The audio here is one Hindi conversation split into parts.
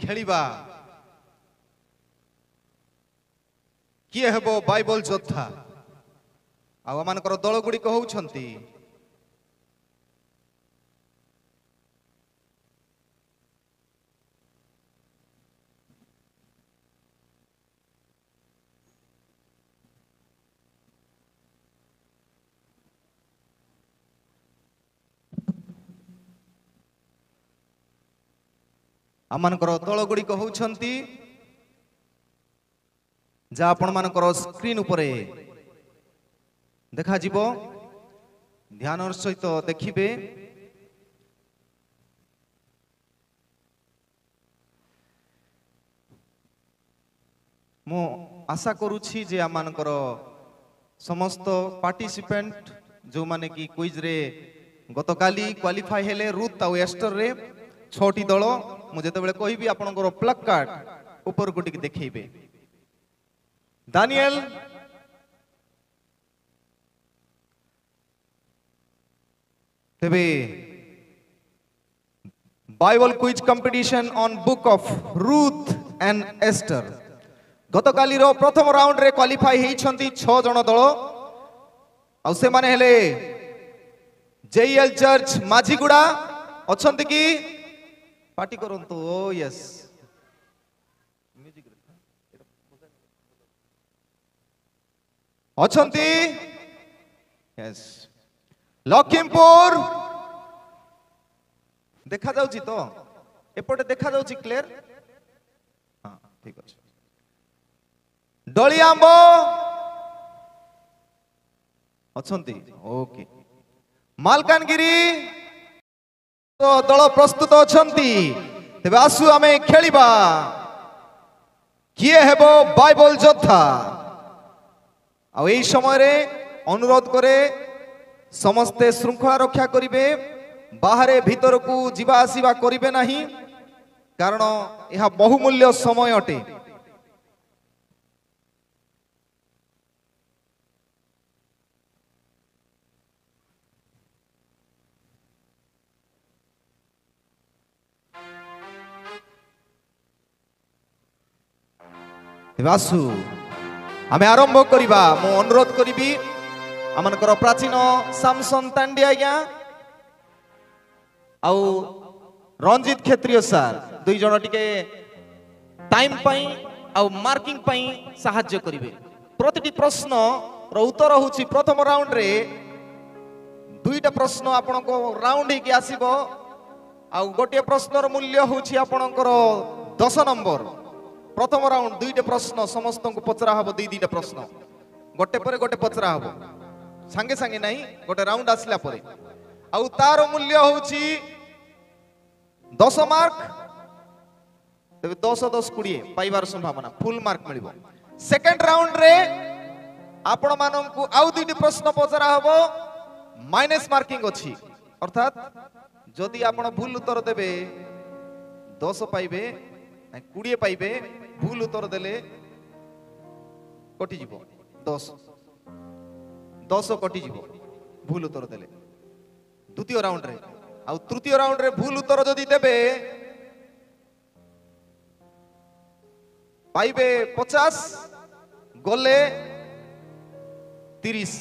खेलिबा किए हेबो बाइबल योद्धा आ मानकर दल गुड़िक होउछंती आमानकर दल गुड़िक होउछंती जा आपण मानकर स्क्रीन उपरे देखा जीवो ध्यान सहित देखिबे मो आशा करूछि जे आमानकर समस्त पार्टिसिपेंट जो माने कि क्विज रे गतकाली क्वालिफाई हेले रुथ आ एस्टर रे 6टी दल मु जेतेबेले कहिबी आपनकर प्लग कार्ड ऊपर को टिक देखैबे दानियल तेबे Bible quiz competition on book of Ruth and Esther गतकाली रो प्रथम राउंड रे क्वालिफाई हेइछंती 6 जण दल आ से माने हेले जेएल चर्च माझीगुड़ा अछंती की पार्टी करंतु ओ यस अछंती यस लखीमपुर देखा जाउची तो एपटे देखा जाउची क्लियर हां ठीक अछि डलियांबो अछंती ओके मालकानगिरी तो दल प्रस्तुत अछंती तेबे आसु आमे खेलिबा किए हेबो बाइबल योद्धा आ एई समय रे अनुरोध करे समस्ते श्रृंखला रक्षा करिवे बाहरे भीतर को जीवा आसीबा करिवे नाही कारण यह बहुमूल्य समय अटे वासु आमे आरंभ करिबा मो अनुरोध करिबी आमनकर प्राचीन सामसन तांडी आज्ञा आउ रंजित क्षेत्रीय सर दुई जण टिके टाइम पई आउ मार्किंग पई सहाय्य करिवे प्रतिटी प्रश्न रो उत्तर होछि प्रथम राउंड रे दुईटा प्रश्न आपनको राउंड ही के आसीबो आउ गोटे प्रश्नर मूल्य होछि आपनकर 10 नंबर प्रथम राउंड दुईटा प्रश्न समस्त को पचरा हबो दुईटा प्रश्न गोटे पर गोटे पचरा हबो संगे संगे नहीं गोटे राउंड आसला परे आउ तार मूल्य होछि 10 मार्क तबे 10 10 20 पाइबार संभावना फुल मार्क मिलिबो सेकंड राउंड रे आपण मानन को आउ दुईटी प्रश्न पचरा हबो माइनस मार्किंग अछि अर्थात जदि आपण भूल उत्तर देबे 10 पाइबे 20 पाइबे भूल उत्तर देले कटि जीवो 10 कटि जीवो भूल उत्तर देले द्वितीय राउंड रे आ तृतीय राउंड रे भूल उत्तर जदि देबे पाइबे 50 गले 30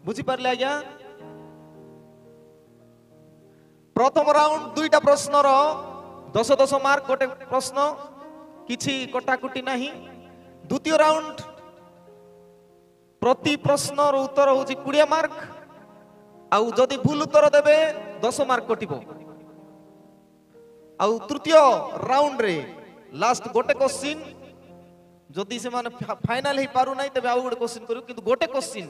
बुझी पारले आज्ञा प्रथम राउंड दुईटा प्रश्न रो 10 10 मार्क गोटे प्रश्न किछि कटाकुटी नहीं द्वितीय राउंड प्रति प्रश्न रो उत्तर होछि 20 मार्क आउ जदि भूल उत्तर देबे 10 मार्क कटिबो आउ तृतीय राउंड रे लास्ट गोटे क्वेश्चन जदि से माने फाइनल ही पारु नहीं तबे आउ गोटे क्वेश्चन करू किंतु गोटे क्वेश्चन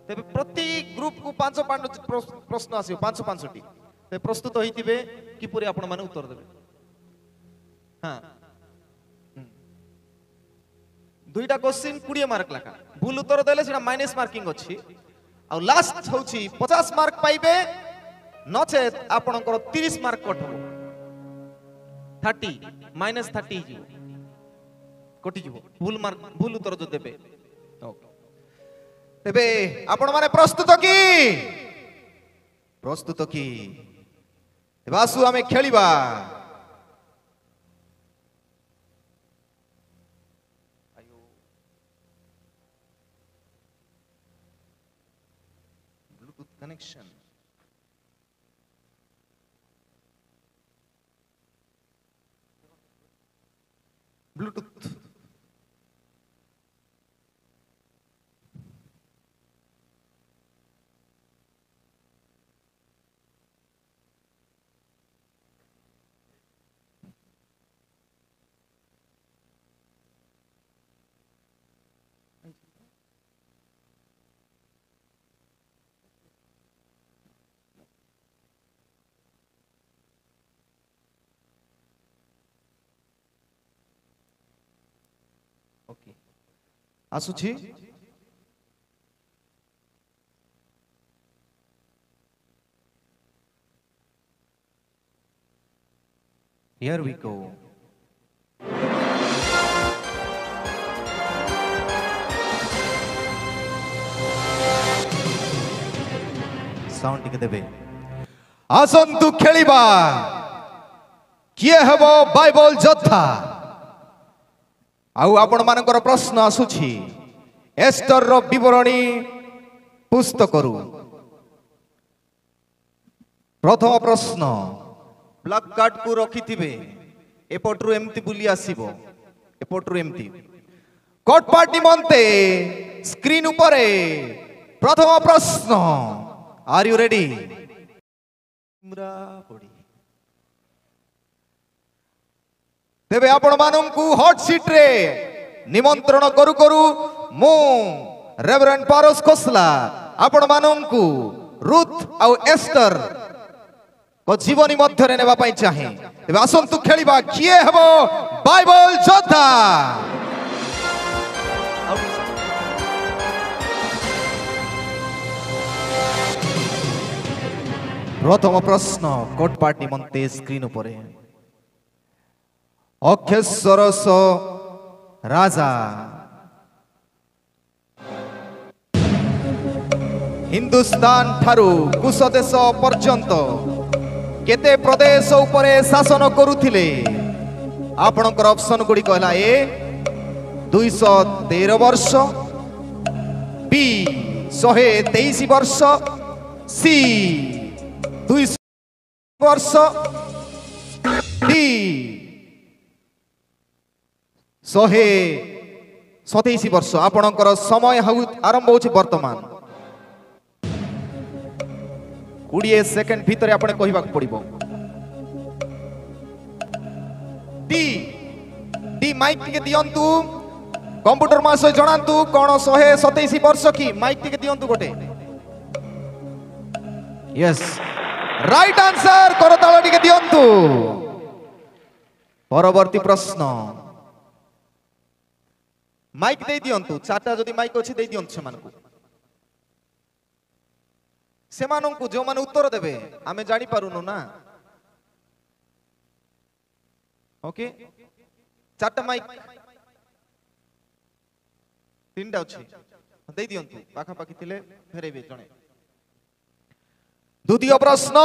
तबे प्रति ग्रुप को 5 प्रश्न आसीबो 5 टी ते प्रस्तुत होइतिबे किपरि आपण माने उत्तर देबे हां दुईटा क्वेश्चन 20 मार्क लाखा भूल उत्तर देले सेटा माइनस मार्किंग अछि आ लास्ट होछि 50 मार्क पाइबे नचेत आपणकर 30 मार्क कटबो 30 माइनस 30 जीवो कटि जीवो भूल मार्क भूल उत्तर जो देबे ओके तेबे आपण माने प्रस्तुत की वासु आमे खेलिबा connection. Bluetooth. Okay. ଆସୁଛି here we go. ସାଉଣ୍ଡ ଟିକେ ଦେବେ ଆସନ୍ତୁ ଖେଳିବା କିଏ ହେବ ବାଇବଲ ଯୋଦ୍ଧା ଆଉ ଆପଣ ମାନଙ୍କର ପ୍ରଶ୍ନ ଆସୁଛି ଏଷ୍ଟରର ବିବରଣୀ ପୁସ୍ତକରୁ ପ୍ରଥମ ପ୍ରଶ୍ନ ବ୍ଲାକ୍ କାର୍ଡକୁ ରଖିଥିବେ ଏପଟରୁ ଏମିତି ବୁଲି ଆସିବ ଏପଟରୁ ଏମିତି କୋଟ ପାର୍ଟ ନିମନ୍ତେ ସ୍କ୍ରିନ ଉପରେ ପ୍ରଥମ ପ୍ରଶ୍ନ ଆର୍ ୟୁ ରେଡି ତେବେ ଆପଣ ମାନଙ୍କୁ ହଟ୍ ସିଟ୍ ରେ ନିମନ୍ତ୍ରଣ କରୁ କରୁ ମୁଁ ରେଭରେଣ୍ଡ ପାରସ ଖୋସଲା ଆପଣ ମାନଙ୍କୁ ରୁଥ ଆଉ ଏଷ୍ଟର को जीवनी मध्य नेबा पाई चाहे तेबे आसंतु खेलिबा किए हेबो बाइबल योद्धा प्रथम प्रश्न कोट पार्टी निमंते स्क्रीन उपरे अक्षेश्वरस राजा हिंदुस्तान ठारू कुश देश पर्यंत केते प्रदेश उपरे शासन करुथिले आपणकर ऑप्शन गुडी कहला ए 213 वर्ष बी 123 वर्ष सी 200 वर्ष डी 127 वर्ष आपणकर समय आरंभ होछि वर्तमान 20 सेकंड भीतर आपने कहवा पड़ो डी डी माइक टिके दियंतु कंप्यूटर मास जणांतु कोन 127 वर्ष की माइक टिके दियंतु गोटे यस राइट आंसर करताल टिके दियंतु परवर्ती प्रश्न माइक दे दियंतु चारटा जदी माइक अछि दे दियंतु सेमानकु सेमानंकु जो माने उत्तर देबे आमे जानि पारुनु ना ओके चारटा माइक तीनटा अछि दे दियंतु पाखा पाखी थिले फेरेबे जणे द्वितीय प्रश्न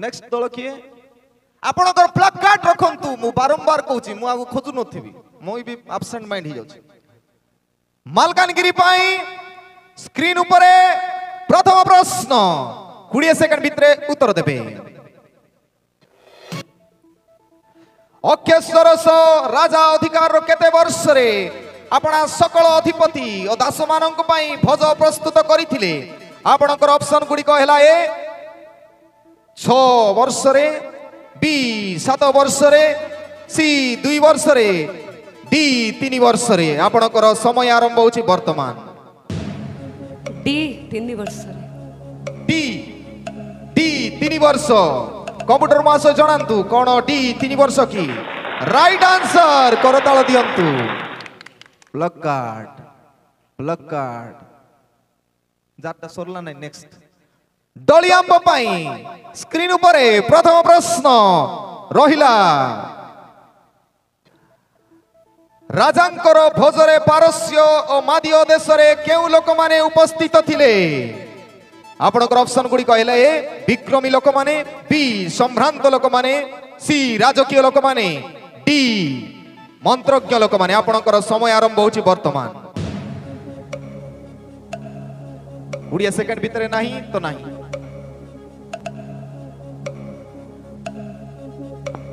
नेक्स्ट दल किए आपनकर प्लग कार्ड रखंतु मु बारंबार कहूची मु आगु खोजु नथिबी मु भी एब्सेंट माइंड ही जाउची मालकानगिरी पाई स्क्रीन उपरे प्रथम प्रश्न 20 सेकंड भितरे उत्तर देबे अक्षेश्वरस राजा अधिकार केते वर्ष रे आपना सकल अधिपति और दास मानक पई भोज प्रस्तुत करिथिले आपनकर ऑप्शन गुडी कहला ए 6 वर्ष रे बी 7 वर्ष रे सी 2 वर्ष रे डी 3 वर्ष रे आपनकर समय आरंभ होछि वर्तमान डी 3 वर्ष डी डी 3 वर्ष कंप्यूटर मास जणांतु कोन डी 3 वर्ष की राइट आंसर करताल दियंतु प्लग कार्ड जाता सरला नै नेक्स्ट दलियांब पाई स्क्रीन उपरे प्रथम प्रश्न रहिला राजांकर भोजरे पारस्य और मादीय देश रे केउ लोक माने उपस्थित थिले आपनकर ऑप्शन गुडी कहले ए विक्रमी लोक माने बी संभ्रांत लोक माने सी राजकीय लोक माने डी मंत्रज्ञ लोक माने आपनकर समय आरंभ होछि वर्तमान गुड़िया सेकंड भितर नहीं तो नहीं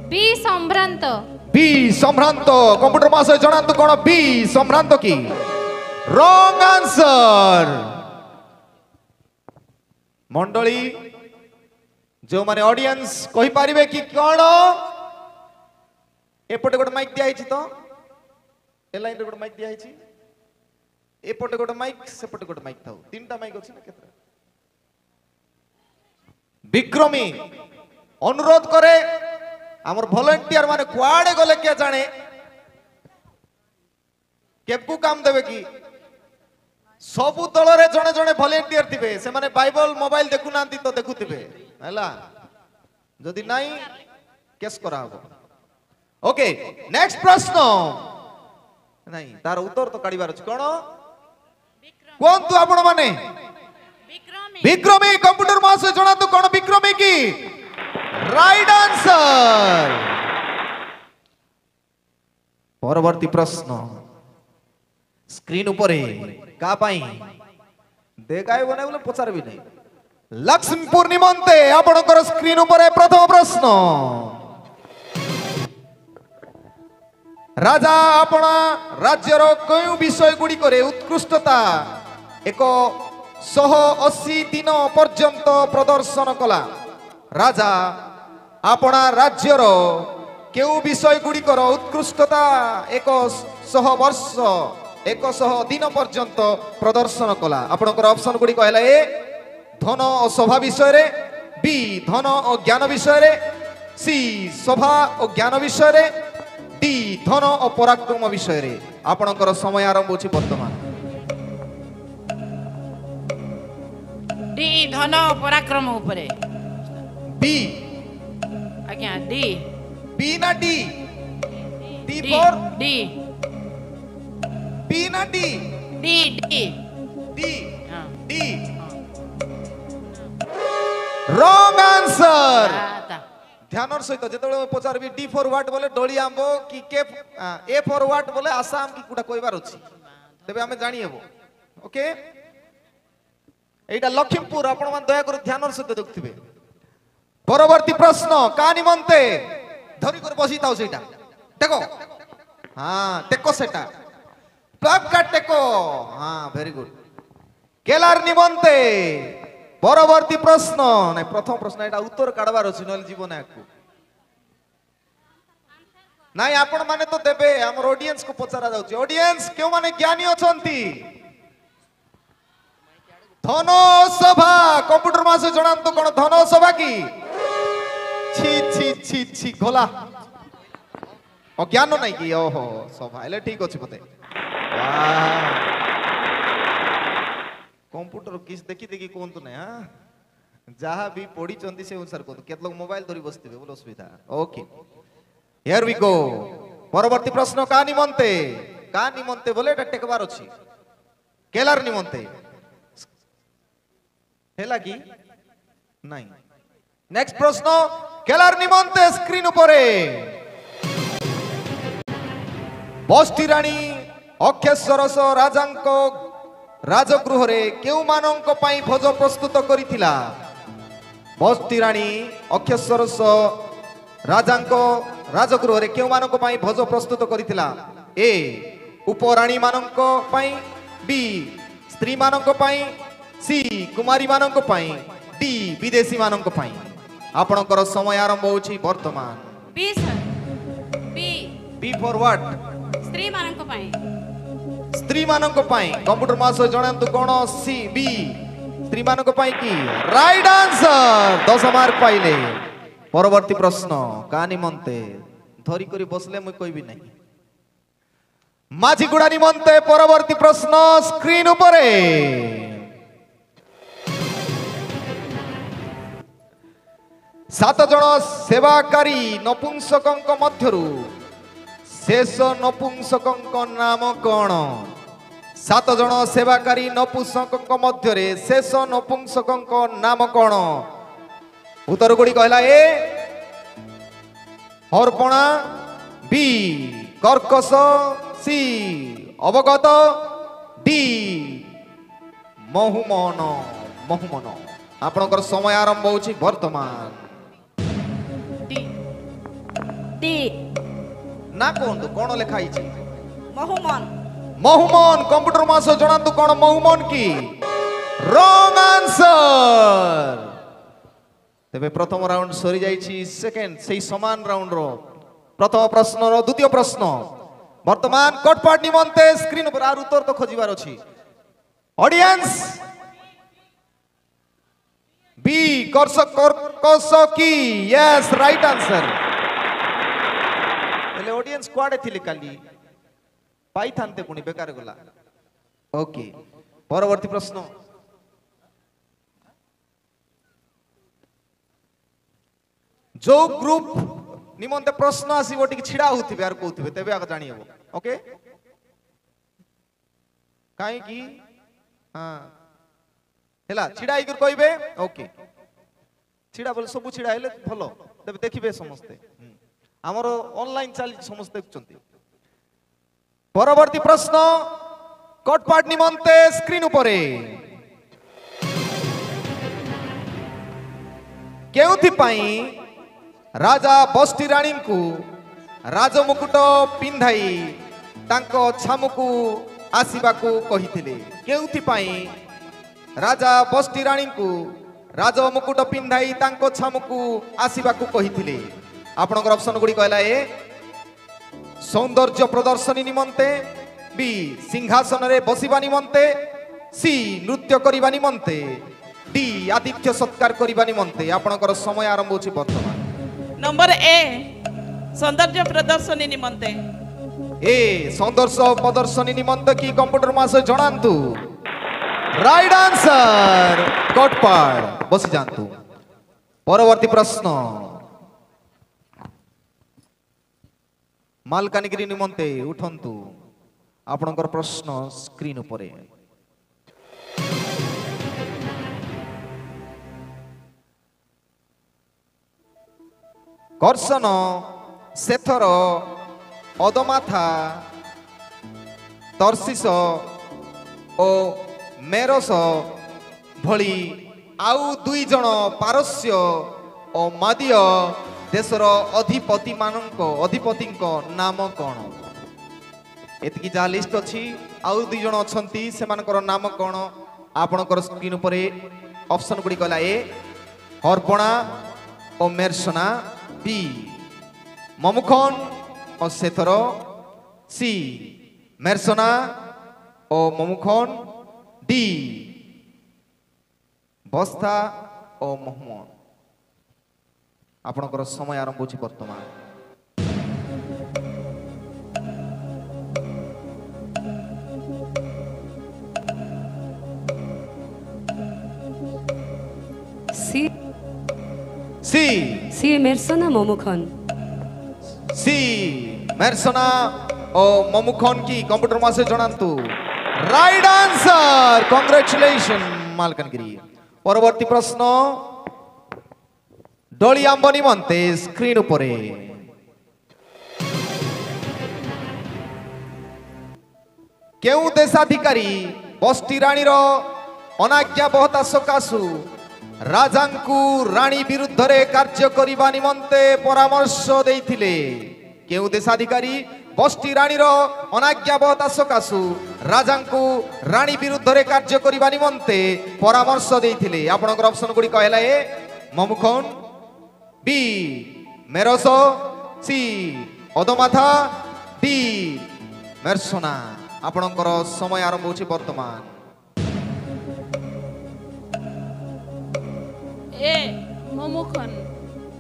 बी संभ्रांत बी संभ्रांत कंप्यूटर मासे जणातु कोन बी संभ्रांत की रॉन्ग आंसर मंडली जो माने ऑडियंस कहि पारिबे कि कोन एपटे गोटे माइक दिया तो ए लाइन रे गोटे माइक दिया एपटे गोटे माइक सेपटे गोटे माइक थाउ तीनटा माइक अछि ना केतरा विक्रमी अनुरोध करे आमर वॉलंटियर माने कुआडे गले के जाने केबकू काम देबे की सबु दल रे जणे जणे वॉलंटियर थिबे से माने बाइबल मोबाइल देखु नांती तो देखुथिबे हला जदि नाही केस करा हो ओके नेक्स्ट प्रश्न नहीं तार उत्तर तो काढिबार अछि कोन कोन तू आपण माने विक्रमी कंप्यूटर मासे जणा तू कोन विक्रमी की राइट आंसर परवर्ती प्रश्न स्क्रीन ऊपर का पाई देखाय बने बोले पचार भी नहीं लक्ष्मीपुर निमंते आपणकर स्क्रीन ऊपर प्रथम प्रश्न राजा आपना राज्यर कयु विषय गुडी करे उत्कृष्टता 180 दिन पर्यंत प्रदर्शन कला राजा आपना राज्यर केउ विषय गुडी कर उत्कृष्टता 100 वर्ष 100 दिन पर्यंत प्रदर्शन कला आपणकर ऑप्शन गुडी कहला ए धन और सभा विषय रे बी धन और ज्ञान विषय रे सी सभा और ज्ञान विषय रे डी धन और पराक्रम विषय रे आपणकर समय आरंभ होछि वर्तमान डी धन और पराक्रम ऊपरे बी आज्ञा डी बी ना डी डी फॉर डी बी ना डी डी डी डी हां डी रॉन्ग आंसर आता ध्यानर सहित जेतबेले पचारबी डी फॉर व्हाट बोले डोली आंबो कि के ए फॉर व्हाट बोले आसाम की कुडा कहबार अछि तबे हमें जानि हेबो ओके एटा लखीमपुर आपण मान दया कर ध्यानर सहित देखथिबे परवर्ती प्रश्न का निमंते धरि कर बसी थाउ सेटा देखो हां टेको सेटा क्लब का टेको हां वेरी गुड केलार निमंते परवर्ती प्रश्न नहीं प्रथम प्रश्न एटा उत्तर काढबार अछि नल जीवन आकु नहीं आपण माने तो देबे हमर ऑडियंस को पचारा जाउची ऑडियंस केउ माने ज्ञानी अछंती धनो सभा कंप्यूटर मासे जणांतो कोन धनो सभा की छी छी छी छी गोला अज्ञान नहीं की ओहो सभा एले ठीक अछि पते वाह कंप्यूटर किस देखी देखी कोन तो नहीं हां जहां भी पढ़ी चंदी से अनुसार को केत लोग मोबाइल धरी बसथिबे बोलो सुविधा ओके हियर वी गो परवर्ती प्रश्न का निमंते बोले एटा टेकबार अछि केलार निमंते हेला की नहीं नेक्स्ट प्रश्न केलार निमंते स्क्रीन ऊपरे बस्ती रानी अक्षेश्वरस राजांको राजगृह रे केउ मानंक पाई भोज प्रस्तुत करिथिला बस्ती रानी अक्षेश्वरस राजांको राजगृह रे केउ मानंक पाई भोज प्रस्तुत करिथिला ए उपराणी मानंक पाई बी स्त्री मानंक पाई सी कुमारी मानंक पाई डी विदेशी मानंक पाई आपणकर समय आरंभ होछि वर्तमान बी sir B B for what स्त्री मानक पाई स्त्री मानक पाई कंप्यूटर मास जणांतु कोन सी बी स्त्री मानक पाई की राइट आंसर 10 मार्क पाइले परवर्ती प्रश्न का निमंते धरी करी बसले मुई कहबी नहीं माझी गुडा निमंते परवर्ती प्रश्न स्क्रीन ऊपरे सात जन सेवाकारी नपुंसकंक मध्यरु शेष नपुंसकंक नाम कौन सात जन सेवाकारी नपुंसकंक मध्यरे शेष नपुंसकंक नाम कौन उत्तर गुडी कहला ए हरपणा बी कर्कश सी अवगत डी ମହୁମନ ମହୁମନ ଆପଣଙ୍କର ସମୟ ଆରମ୍ଭ ହେଉଛି ବର୍ତ୍ତମାନ। ଡି ଡି ନା କୁହନ୍ତୁ କଣ ଲେଖା ହେଇଛି? ମହୁମନ ମହୁମନ। କମ୍ପ୍ୟୁଟର ମାସ ଜଣାନ୍ତୁ କଣ ମହୁମନ କି? ରଙ୍ଗ ଆନ୍ସର। ତେବେ ପ୍ରଥମ ରାଉଣ୍ଡ ସରି ଯାଇଛି। ସେକେଣ୍ଡ ସେଇ ସମାନ ରାଉଣ୍ଡର ପ୍ରଥମ ପ୍ରଶ୍ନର ଦ୍ୱିତୀୟ ପ୍ରଶ୍ନ ବର୍ତ୍ତମାନ କଟପାଟ ନିମନ୍ତେ ସ୍କ୍ରିନ୍ ଉପରେ ଆର ଉତ୍ତର ତ ଖୋଜିବାର ଅଛି। ଅଡିଏନ୍ସ বি কর্কশ কি? Yes right answer. এলে অডিয়েন্স কোয়াড়ে থিলে কালি পাই থানতে পুনি বেকার গলা। ওকে পরবর্তী প্রশ্ন जो ग्रुप निमंते प्रश्न आसीबो टिक छिडा होतिबे आर कहउतिबे तेबे आग जानि हबो। ओके काई की हां हेला छिडा इकर कहिबे। ओके छिडा बोले सब छिडा हेले भलो तेबे देखिबे समस्ते हमरो ऑनलाइन चाली समस्ते देखचंती। परवर्ती प्रश्न कटपाट निमंते स्क्रीन उपरे केउथि पई राजा बस्ती राणी को राजमुकुट पिंधाई तांको छामुकु आसीबाकू कहिथिले? केउथि पई राजा बस्ती राणी को राजमुकुट पिंधाई तांको छामुकु आसीबाकू कहिथिले? आपनकर ऑप्शन गुडी कहला ए सौंदर्य प्रदर्शनी निमंते, बी सिंहासन रे बसिबा निमंते, सी नृत्य करिबा निमंते, डी आतिथ्य सत्कार करिबा निमंते। आपनकर समय आरंभ होछि वर्तमान। नंबर ए सौंदर्य प्रदर्शनी निमंते। ए सौंदर्य प्रदर्शनी निमंते की कंप्यूटर मास जणांतु राइट आंसर कटपाड़। बसी जानतु। परवर्ती प्रश्न मालकानगिरी निमंते उठंतु। आपनकर प्रश्न स्क्रीन उपरे कर्षण सेथर अदमाथा तर्शीस ओ मेरस भली आउ दुई जन पारस्य ओ मादीय देशर अधिपति नाम कौन? एतकी जहाँ लिस्ट अच्छी आउ दुई जन अच्छी से नाम कौन? आपणकर स्क्रीन उपरे ऑप्शन गुड़ी कहला ए हरपणा और मेरसना, बी ममुखन और सेथर, सी मेरसना और ममुखन, डी बस्ता और मोहम्मद। आपणकर समय आरंभ होछि वर्तमान। सी सी सी मेरसना मोमुखन। सी मेरसना और मोमुखन की कंप्यूटर मासे जणांतु राइट आंसर। कांग्रेचुलेशन मालकानगिरी। परवर्ती प्रश्न डोलियांब निमंते स्क्रीन उपरे केउ देशाधिकारी बस्ती राणीर अनाज्ञाबहता सकाशु राजांकु राणी विरुद्ध रे कार्य करिबा निमंते परामर्श देइथिले? केउ देशाधिकारी बस्ती राणीर अनाज्ञाबहता सकाशु राजांकु राणी विरुद्ध रे कार्य करिबा निमंते परामर्श देइथिले? आपनकर ऑप्शन गुडी कहला ए ममुखन, बी मेरस, सी अदमाथा, डी मेरसना। आपनकर समय आरंभ होछि वर्तमान। ए मोमुखन।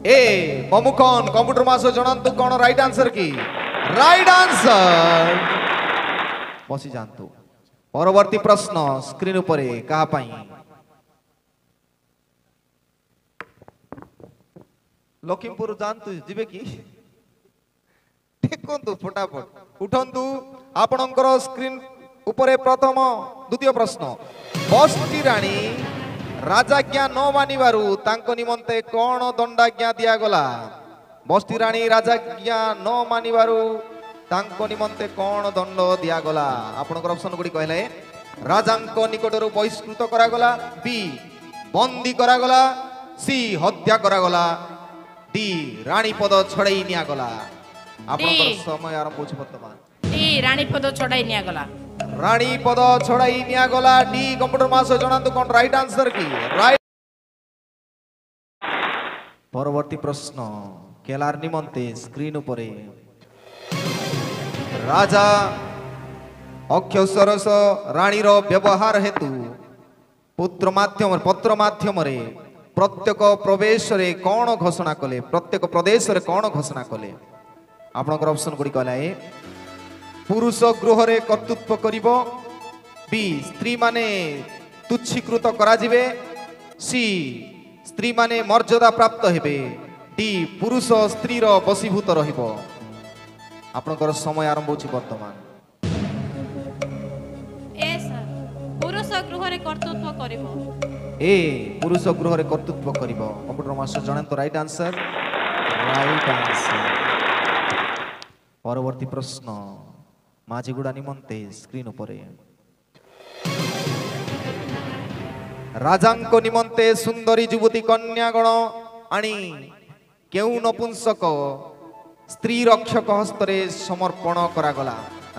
ए ममुखन कंप्यूटर मास जणांतु कोन राइट आंसर की? Right answer. बसी जानतु। परवर्ती प्रश्न स्क्रीन उपरे कहा पाई लखीमपुर जानतु जिबे की देखंतु फटाफट उठंतु। आपनकर स्क्रीन उपरे प्रथम द्वितीय प्रश्न बस्ती राणी राजाज्ञा न मानिबारु तांको निमंते कोन दंडाज्ञा दिया गला? बस्ती राणी राजाज्ञा न मानिबारु तांको निमंते कोन दंड दिया गला? आपनकर ऑप्शन गुडी कहले ରାଜାଙ୍କ ନିକଟରୁ ବହିଷ୍କୃତ କରାଗଲା, ବି ବନ୍ଦୀ କରାଗଲା, ସି ହତ୍ୟା କରାଗଲା, ଡି ରାଣୀ ପଦ ଛଡ଼େଇ ନିଆଗଲା। ଆପଣଙ୍କର ସମୟ ଆରମ୍ଭ ହେଉଛି ବର୍ତ୍ତମାନ। ଡି ରାଣୀ ପଦ ଛଡ଼ାଇ ନିଆଗଲା। ରାଣୀ ପଦ ଛଡ଼ାଇ ନିଆଗଲା, ଡି କମ୍ପ୍ୟୁଟର ମାସ ଜଣାନ୍ତୁ କଣ ରାଇଟ ଆନ୍ସର କି? ରାଇଟ। ପରବର୍ତ୍ତୀ ପ୍ରଶ୍ନ କେଲାର ନିମନ୍ତେ ସ୍କ୍ରିନ୍ ଉପରେ ରାଜା ଅକ୍ଷସରସ ରାଣୀର ବ୍ୟବହାର ହେତୁ ପତ୍ର ମାଧ୍ୟମରେ ପ୍ରତ୍ୟେକ ପ୍ରବେଶରେ କଣ ଘୋଷଣା କଲେ? ପ୍ରତ୍ୟେକ ପ୍ରଦେଶରେ କଣ ଘୋଷଣା କଲେ? ଆପଣଙ୍କର ଅପସନ ଗୁଡ଼ିକ ହେଲା ଏ ପୁରୁଷ ଗୃହରେ କର୍ତ୍ତୃତ୍ୱ କରିବ, ବି ସ୍ତ୍ରୀ ମାନେ ତୁଚ୍ଛୀକୃତ କରାଯିବେ, ସି ସ୍ତ୍ରୀ ମାନେ ମର୍ଯ୍ୟାଦା ପ୍ରାପ୍ତ ହେବେ, ଡି ପୁରୁଷ ସ୍ତ୍ରୀର ବଶୀଭୂତ ରହିବ। ଆପଣଙ୍କର ସମୟ ଆରମ୍ଭ ହେଉଛି ବର୍ତ୍ତମାନ। ଏ ସାର୍ ପୁରୁଷ ଗୃହରେ କର୍ତ୍ତୃତ୍ୱ କରିବ। ଏ ପୁରୁଷ ଗୃହରେ କର୍ତ୍ତୃତ୍ୱ କରିବ। କମ୍ପ୍ୟୁଟର ମାଷ୍ଟର ଜଣାନ୍ତୁ ରାଇଟ ଆନ୍ସର। Right answer. ପରବର୍ତ୍ତୀ ପ୍ରଶ୍ନ ମାଝିଗୁଡ଼ା ନିମନ୍ତେ ସ୍କ୍ରିନ୍ ଉପରେ ରାଜାଙ୍କ ନିମନ୍ତେ ସୁନ୍ଦରୀ ଯୁବତୀ କନ୍ୟାଗଣ ଆଣି କେଉଁ ନପୁଂସକ ସ୍ତ୍ରୀ ରକ୍ଷକ ହସ୍ତରେ ସମର୍ପଣ କରାଗଲା?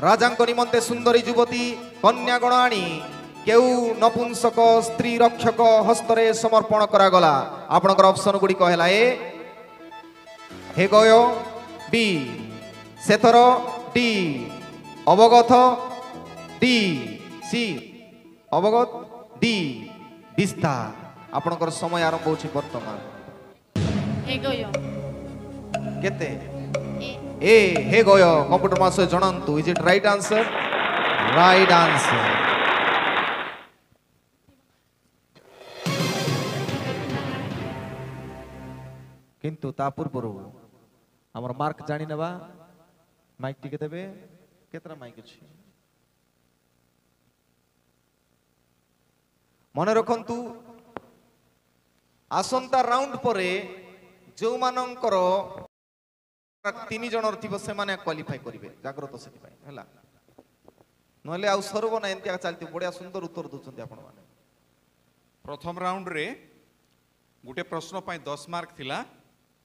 ରାଜାଙ୍କ ନିମନ୍ତେ ସୁନ୍ଦରୀ ଯୁବତୀ କନ୍ୟାଗଣ ଆଣି କେଉଁ ନପୁଂସକ ସ୍ତ୍ରୀ ରକ୍ଷକ ହସ୍ତରେ ସମର୍ପଣ କରାଗଲା? ଆପଣଙ୍କର ଅପସନ ଗୁଡ଼ିକ ହେଲା ଏ ହେଗୟ, ବି ସେଥର, ଡି ଅବଗତ, ଡି ସି ଅବଗତ, ଡି ବିସ୍ତା। ଆପଣଙ୍କର ସମୟ ଆରମ୍ଭ ହେଉଛି ବର୍ତ୍ତମାନ। କେତେ? ଏ ହେଗୟ। କମ୍ପ୍ୟୁଟର ମାସ ଜଣାନ୍ତୁ is it right answer? Right answer. କିନ୍ତୁ ତା ପୂର୍ବରୁ ଆମର ମାର୍କ ଜାଣି ନେବା। ମାଇକ୍ ଟିକେ ଦେବେ। କେତେଟା ମାଇକ୍ ଅଛି? ମନେ ରଖନ୍ତୁ ଆସନ୍ତା ରାଉଣ୍ଡ ପରେ ଯେଉଁମାନଙ୍କର 3 ଜଣର ଥିବ ସେମାନେ କ୍ୱାଲିଫାଇ କରିବେ। ଜାଗ୍ରତ ସେଥିପାଇଁ ହେଲା, ନହେଲେ ଆଉ ସର୍ବ ନା ଏମିତି ଚାଲିଥିବ। ବଢିଆ ସୁନ୍ଦର ଉତ୍ତର ଦଉଛନ୍ତି ଆପଣମାନେ। प्रथम राउंड रे गोटे प्रश्न पाई 10 मार्क थिला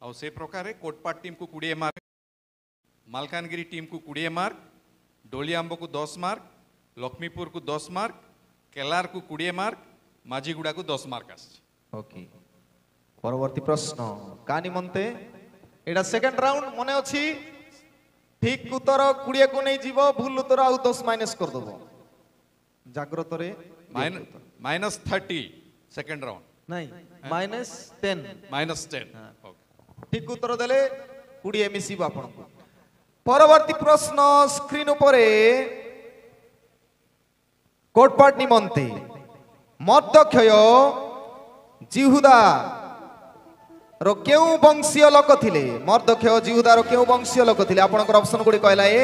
और से प्रकार कोटपाट टीम को 20 मार्क, मालकानगिरी टीम को 20 मार्क, डोलियांब को 10 मार्क, लक्ष्मीपुर को 10 मार्क, केलार को 20 मार्क, माझीगुड़ा को 10 मार्क आस। ओके परवर्ती प्रश्न का निमंते एटा सेकंड राउंड मने अछि। ठीक उत्तर 20 को नहीं जीवो, भूल उत्तर आउ 10 माइनस कर दबो। जाग्रत रे -30 सेकंड राउंड नहीं -10 -10 ठीक उत्तर देले 20 मिसिबो आपन को। परवर्ती प्रश्न स्क्रीन उपरे कोटपाट निमंते मध्यक्षय जिहुदा रो केउ वंशीय लोक थिले? मध्यक्षय जिहुदा रो केउ वंशीय लोक थिले? आपनकर ऑप्शन गुडी कहला A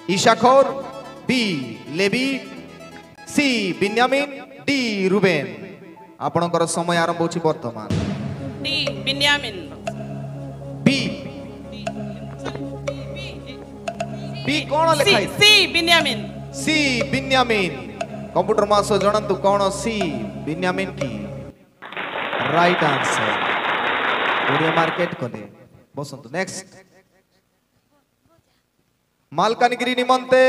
Issachar, B Levi, C Benjamin, D Reuben. आपनकर समय आरंभ होछि वर्तमान। D Benjamin. बी बी कोन लिखाई? C Benjamin. C Benjamin. Computer मासो जणंतु कोन सी बिन्यामिन की राइट आंसर। ओडिया मार्केट कले बसंतु। नेक्स्ट मालकानगिरी निमंते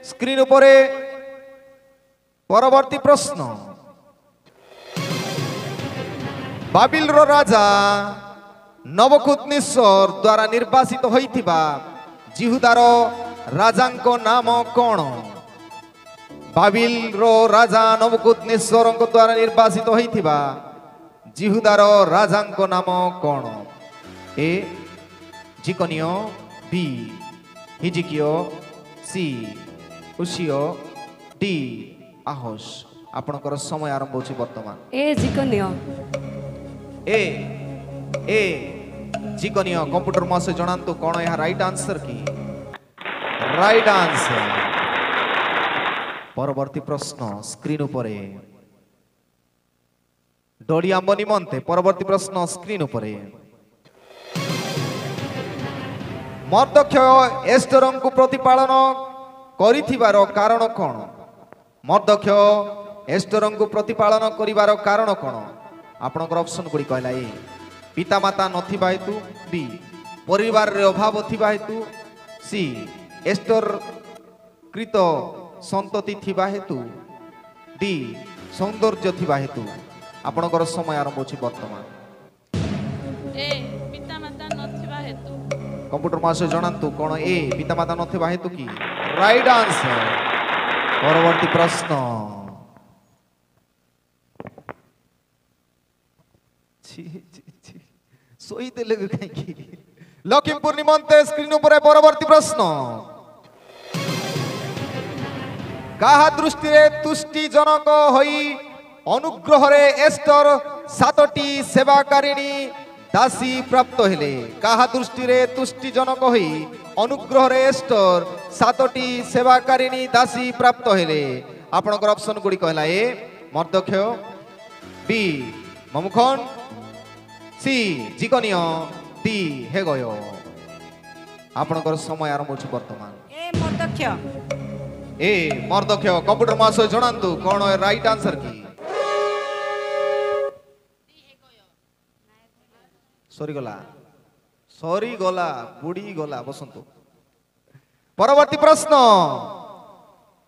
स्क्रीन उपरे परवर्ती प्रश्न बाबिल रो राजा नबकुतनेश्वर द्वारा निर्वासित होइथिबा जिहुदार राजांको नाम कोन? बाबिल रो राजा नबकुतनेश्वर द्वारा निर्वासित होइथिबा जिहुदार राजांको नाम कोन? ए जिकोनियो, बी हिजिकियो, सी उशियो, डी आहोस। आपनकर समय आरंभ होछि वर्तमान। ए जिकोनियो। ए जिकोनियो। कंप्यूटर मासे जणांतु कोन या राइट आंसर की राइट आंसर। परवर्ती प्रश्न स्क्रीन उपरे डोलियांब निमंते परवर्ती प्रश्न स्क्रीन उपरे मध्यक्ष एस्टरंकु प्रतिपालन करिथिबार कारण कोन? मर्दक्ष एस्टरंकु प्रतिपालन करिवार कारण कोन आपनकर ऑप्शन गुडी कहला ए पितामाता नथिबा हेतु बी परिवार रे अभाव थिबा हेतु सी एस्टर कृत संतति थिबा हेतु डी सौंदर्य थिबा हेतु आपनकर समय आरंभ होछि वर्तमान ए पितामाता नथिबा हेतु कंप्यूटर मास्टर जणांतु कोन ए पितामाता नथिबा हेतु की राइट आंसर परवर्ती प्रश्न सोई देले भी कहीं लखीमपुर निमंते स्क्रीन पर परवर्ती प्रश्न काहा दृष्टि रे तुष्टि जनक होई अनुग्रह रे एस्टर 7टी सेवाकारिणी दासी प्राप्त हेले काहा दृष्टि रे तुष्टि जनक होई अनुग्रह रे एस्टर 7टी सेवाकारिणी दासी प्राप्त हेले आपनकर ऑप्शन गुडी कहला ए मर्दक्ष बी ममुखन सी जिकनिय डी हे गयो आपनकर समय आरंभ होछि वर्तमान ए मर्दक्ष ए मर्दक्ष कंप्यूटर मास्टर जणांतु कोन राइट आंसर की सॉरी गला बुड़ी गला बसंतु परवर्ती प्रश्न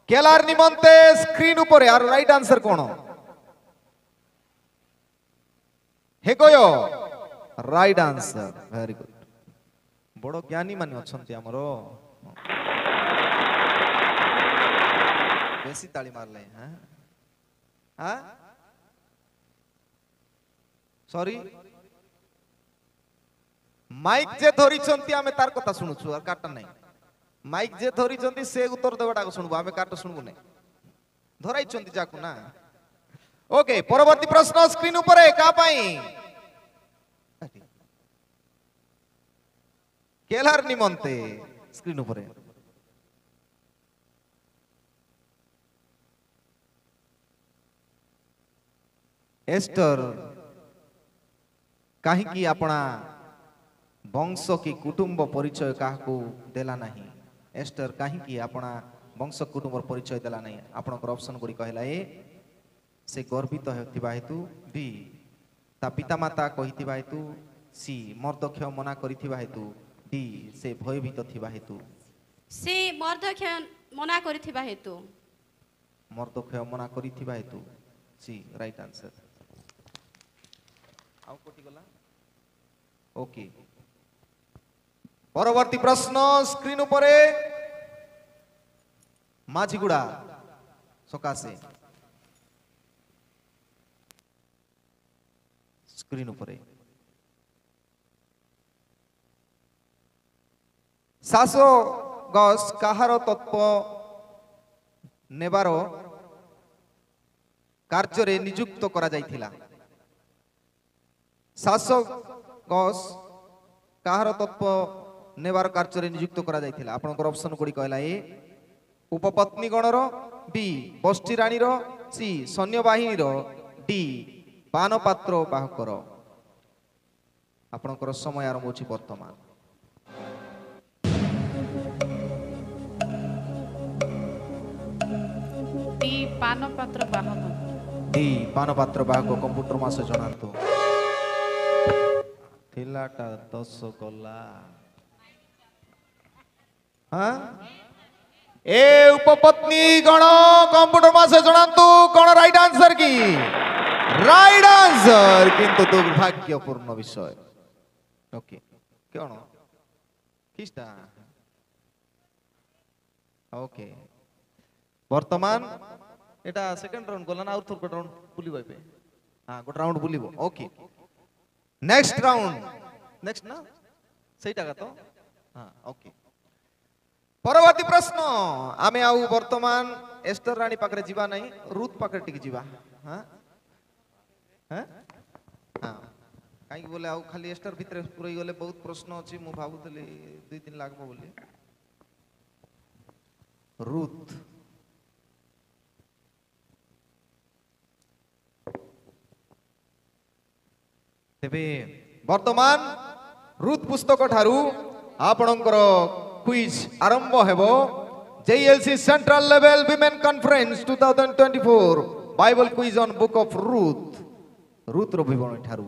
केलार निमंते स्क्रीन ऊपर यार राइट आंसर कोन हे गयो राइट आंसर वेरी गुड बड़ ज्ञानी माने अछंती हमरो बेसी ताली मारले हां हां सॉरी माइक जे धरी चंती आमे तार कथा सुनुछु और काटा नहीं माइक जे धरी चंती से उत्तर देबाटा को सुनबो आमे काटा सुनबो नहीं धराई चंती जाकू ना ओके परवर्ती प्रश्न स्क्रीन ऊपर का पाई केलार निमंते स्क्रीन ऊपर एस्टर कहीं की अपना वंश की कुटुंब परिचय काहकू देला नहीं एस्टर कहीं की अपना वंश कुटुंब परिचय देला नहीं आपनकर ऑप्शन गुडी कहला ए से गर्वित हेतिबा हेतु बी ता पितामाता कहितिबा हेतु सी मर्दक्ष मना करितिबा हेतु डी से भयभीत थिबा हेतु सी मर्दक्ष मना करिथिबा हेतु मर्दक्ष मना करितिबा हेतु सी राइट आंसर आउ कोटी गला ओके परवर्ती प्रश्न स्क्रीन ऊपर माझीगुड़ा सकाशे स्क्रीन ऊपर सासो गस काहार तत्व नेबार कार्य रे नियुक्त करा जाइथिला सासो गस काहार तत्व नेबार कार्य रे नियुक्त करा जाइथिला आपनकर ऑप्शन गुडी कहला ए उपपत्नी गणर बी बस्ती रानी रो सी सैन्य बाहिनी रो डी पानपात्र बाहकर आपनकर समय आरंभ होछि वर्तमान डी पानपात्र बाहक डी पानपात्र बाहक कंप्यूटर मासे जणांतु थिलाटा 10 गला हां ए उपपत्नी गण कंप्यूटर मासे जणांतु कोन राइट आंसर की राइट आंसर किंतु दुर्भाग्यपूर्ण विषय ओके कोन किस्ता ओके वर्तमान एटा सेकंड राउंड गला ना और थोर राउंड बुलिबो पे हां गोट राउंड बुलिबो ओके नेक्स्ट राउंड नेक्स्ट ना सेटा का तो हां ओके परवर्ती प्रश्न आमे आउ वर्तमान एस्टर रानी पाखरे जीवा नहीं रूत पाखरे टिक जीवा हां हां हां काई बोले आउ खाली एस्टर भितरे पुरई गले बहुत प्रश्न अछि मु भाबुतली 2-3 लागबो बोली रूत तेबे वर्तमान रूत पुस्तक ठारू आपणकर क्विज आरंभ हेबो JLC Central Level Women Conference 2024 Bible Quiz on Book of Ruth. Ruth ro biboni tharu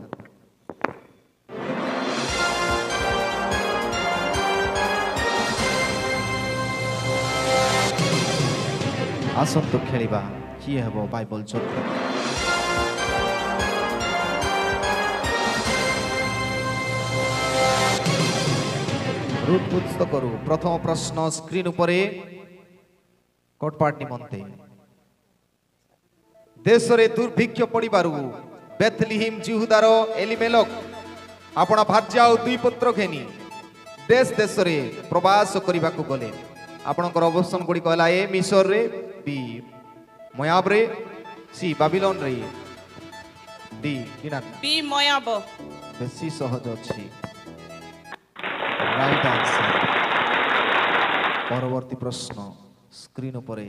आसंतु खेलिबा किए हेबो बाइबल जोत्र रुथ पुस्तकरू प्रथम प्रश्न स्क्रीन उपरे कोटपाट निमंते देश रे दुर्भिक्ष पड़िबारु बेथलीहिम जिहुदार एलिमेलक आपणा भार्या और दुई पुत्र घेनी देश देश रे प्रवास करिबा को गले आपणकर अवसर गुडी कहला ए मिस्र रे बी मोयाब रे सी बाबिलोन रे डी किना बी मोयाब बेसी सहज अछि राइट आंसर परवर्ती प्रश्न स्क्रीन उपरे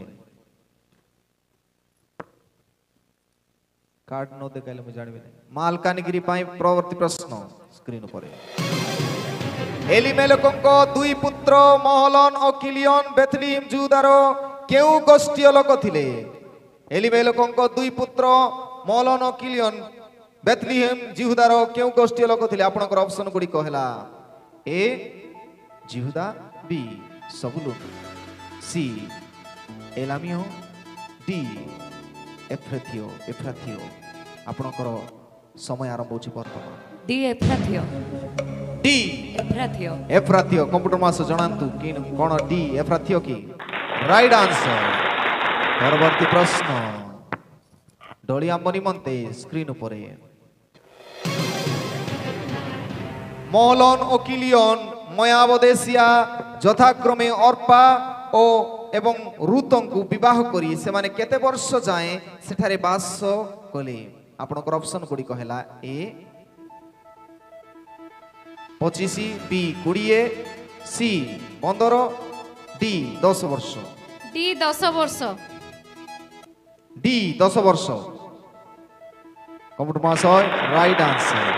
कार्ड न देखाइले मु जानिबे मालकानगिरी पाई परवर्ती प्रश्न स्क्रीन उपरे एलिमेलकଙ୍କ दुई पुत्र महलन और किलियन बेथलीम जुदार केउ गोष्ठीय लोक थिले एलिमेलकଙ୍କ दुई पुत्र महलन और किलियन बेथलीम जिहुदार केउ गोष्ठीय लोक थिले आपनकर ऑप्शन गुडी कहला ए जिहुदा बी सबुलुन सी एलामियो डी एफ्राथियो आपनकर समय आरंभ होछि वर्तमान डी एफ्राथियो डी एफ्राथियो एफ्राथियो कंप्यूटर मास जणांतु कि कोन डी एफ्राथियो की राइट आंसर परवर्ती प्रश्न डोलिया मनिमंते स्क्रीन उपरे मोहलन और किलियन मयाबदेशिया यथाक्रमे अर्पा ओ एवं रुतंकु विवाह करी से माने केते वर्ष जाए सेठारे बास कले आपनकर ऑप्शन गुडी कहला ए 25 बी 20 सी 15 डी 10 वर्ष डी 10 वर्ष डी 10 वर्ष कंप्यूटर महाशय राइट आंसर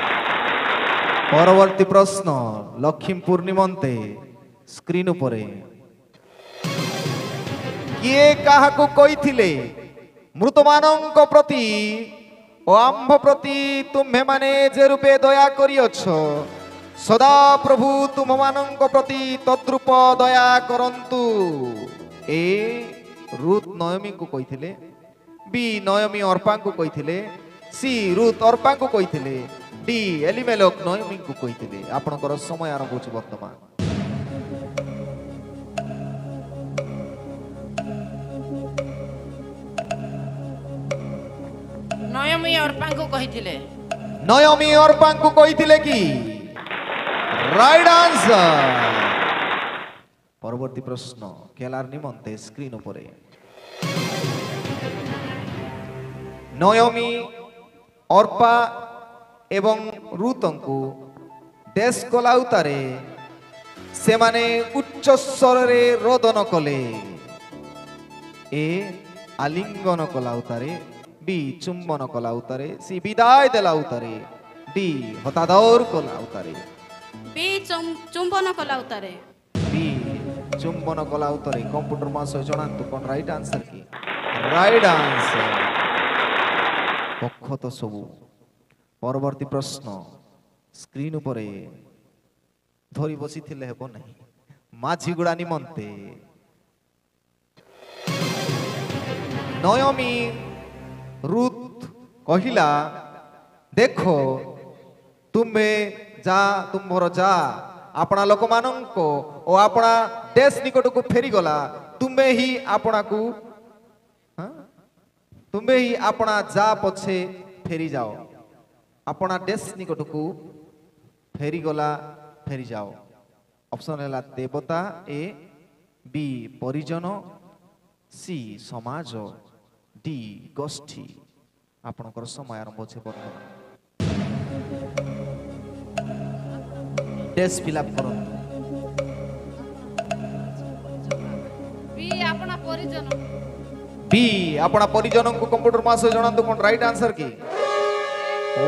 परवर्ती प्रश्न लखीमपुर निमंते स्क्रीन उपरे किए काहाकु कहिथिले मृतमानंक प्रति ओ आम्भ प्रति तुम्हे माने जे रूपे दया करियछ सदा प्रभु तुम मानंक प्रति तद्रूप दया करंतु ए रुथ नयमी को कहिथिले बी नयमी अर्पा को कहिथिले सी रुथ अर्पा को कहिथिले डी एलिमेलक नयमी को कहिथिले आपनकर समय आरंभ होछि वर्तमान नयमी अर्पा को कहिथिले नयमी अर्पा को कहिथिले की राइट आंसर परवर्ती प्रश्न केलार निमंते स्क्रीन उपरे नयमी अर्पा एवं रुतंकु देश कलाउतारे से माने उच्च स्वर रे रोदन कले ए आलिंगन कलाउतारे बी चुंबन कलाउतारे सी विदाय देलाउतारे डी हतादौर कलाउतारे बी चुंबन कला उतारे बी चुंबन कलाउतारे कंप्यूटर मास जणांतु कोन राइट आंसर की राइट आंसर पक्ष तो सबु परवर्ती प्रश्न स्क्रीन उपरे धरी बसी थिले हेबो नहीं माझी गुडा निमंते नयमी रुथ कहिला देखो तुम्हें जा तुम्हार जा अपना लोक मानंको ओ अपना देश निकट को फेरी गला तुम्हें ही अपना को तुम्हें ही अपना जा पछे फेरी जाओ अपना देश निकट को फेरी गला फेरी जाओ ऑप्शन है देवता ए बी परिजन सी समाज डी गोष्ठी आपनकर समय आरंभ होছে বর্তমান टेस्ट फिलअप करो बी अपना परिजन बी अपना परिजन को कंप्यूटर मास जणांतु कोन राइट आंसर की ओ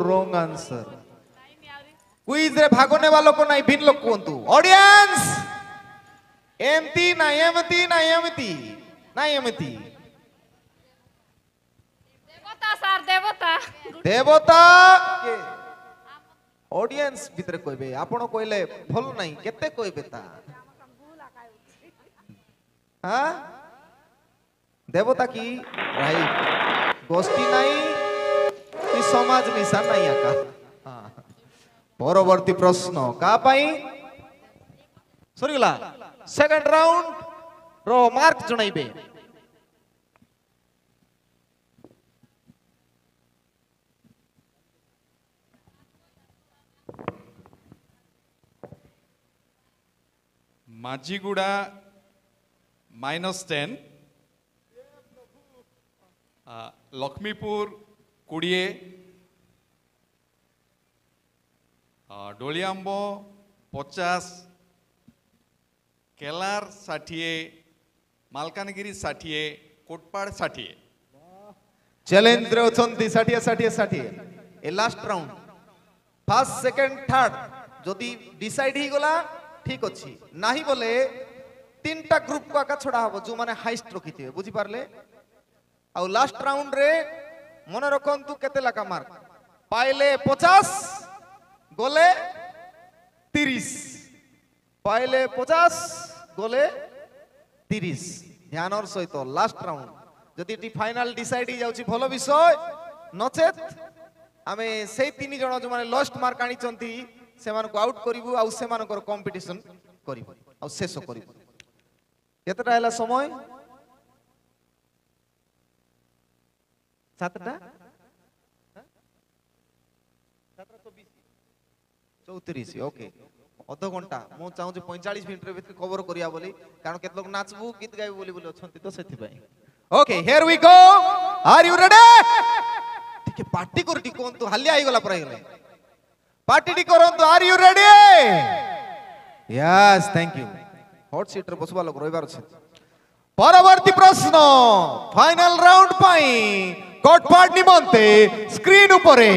रॉन्ग आंसर क्विज रे भाग ने वालों को नहीं भिन्न लोग कोंतु ऑडियंस एमती ना एमती ना एमती ना एमती देवता सार देवता देवता के ऑडियंस भितर कहबे आपण कहले भल नहीं केते कहबे ता हाँ देवता की राइट गोष्ठी नहीं कि समाज निशान नहीं आका हाँ परवर्ती प्रश्न का पाई सरीगला सेकंड राउंड रो मार्क जणाइबे माझीगुड़ा -10 लक्ष्मीपुर 20 डोलियांबो 50 केलार 60 मालकानगिरी 60 कोटपाड़ 60 चैलेंज रे अछंती 60 60 60 ए last round first second third जदी डिसाइड ही गला ठीक अछि नाही बोले तीनटा ग्रुप को आका छोड़ा हबो जो माने हाईएस्ट रखिथिबे बुझी पारले आ लास्ट राउंड रे मने रखंतु केते लाका मार्क पाइले 50 गोले 30 पाइले 50 गोले 30 ध्यानर सहित लास्ट राउंड जदि टी फाइनल डिसाइड ही जाउची भलो विषय नचेत आमे सेई तीन जण जो माने लास्ट मार्क आनी चंती सेमान को आउट करिवु आ सेमान को कंपटीशन करिवु आ शेष करिवु केतटा हैला समय सातटा 34 ओके अध घंटा मु चाहू 45 मिनिट रे भीतर कवर करिया बोली कारण केत लोग नाचबू गीत गाइबू बोली बोली अछंती तो सेथि भाई okay here we go are you ready ठीक है पार्टी करटी कोन तू हालिया आइ गला पर गले पार्टी टी करंतु are you ready yes thank you hot seat रे बसबा लोग रहिबार छै परवर्ती प्रश्न फाइनल राउंड पाई कोटपाड़ निमंते स्क्रीन उपरे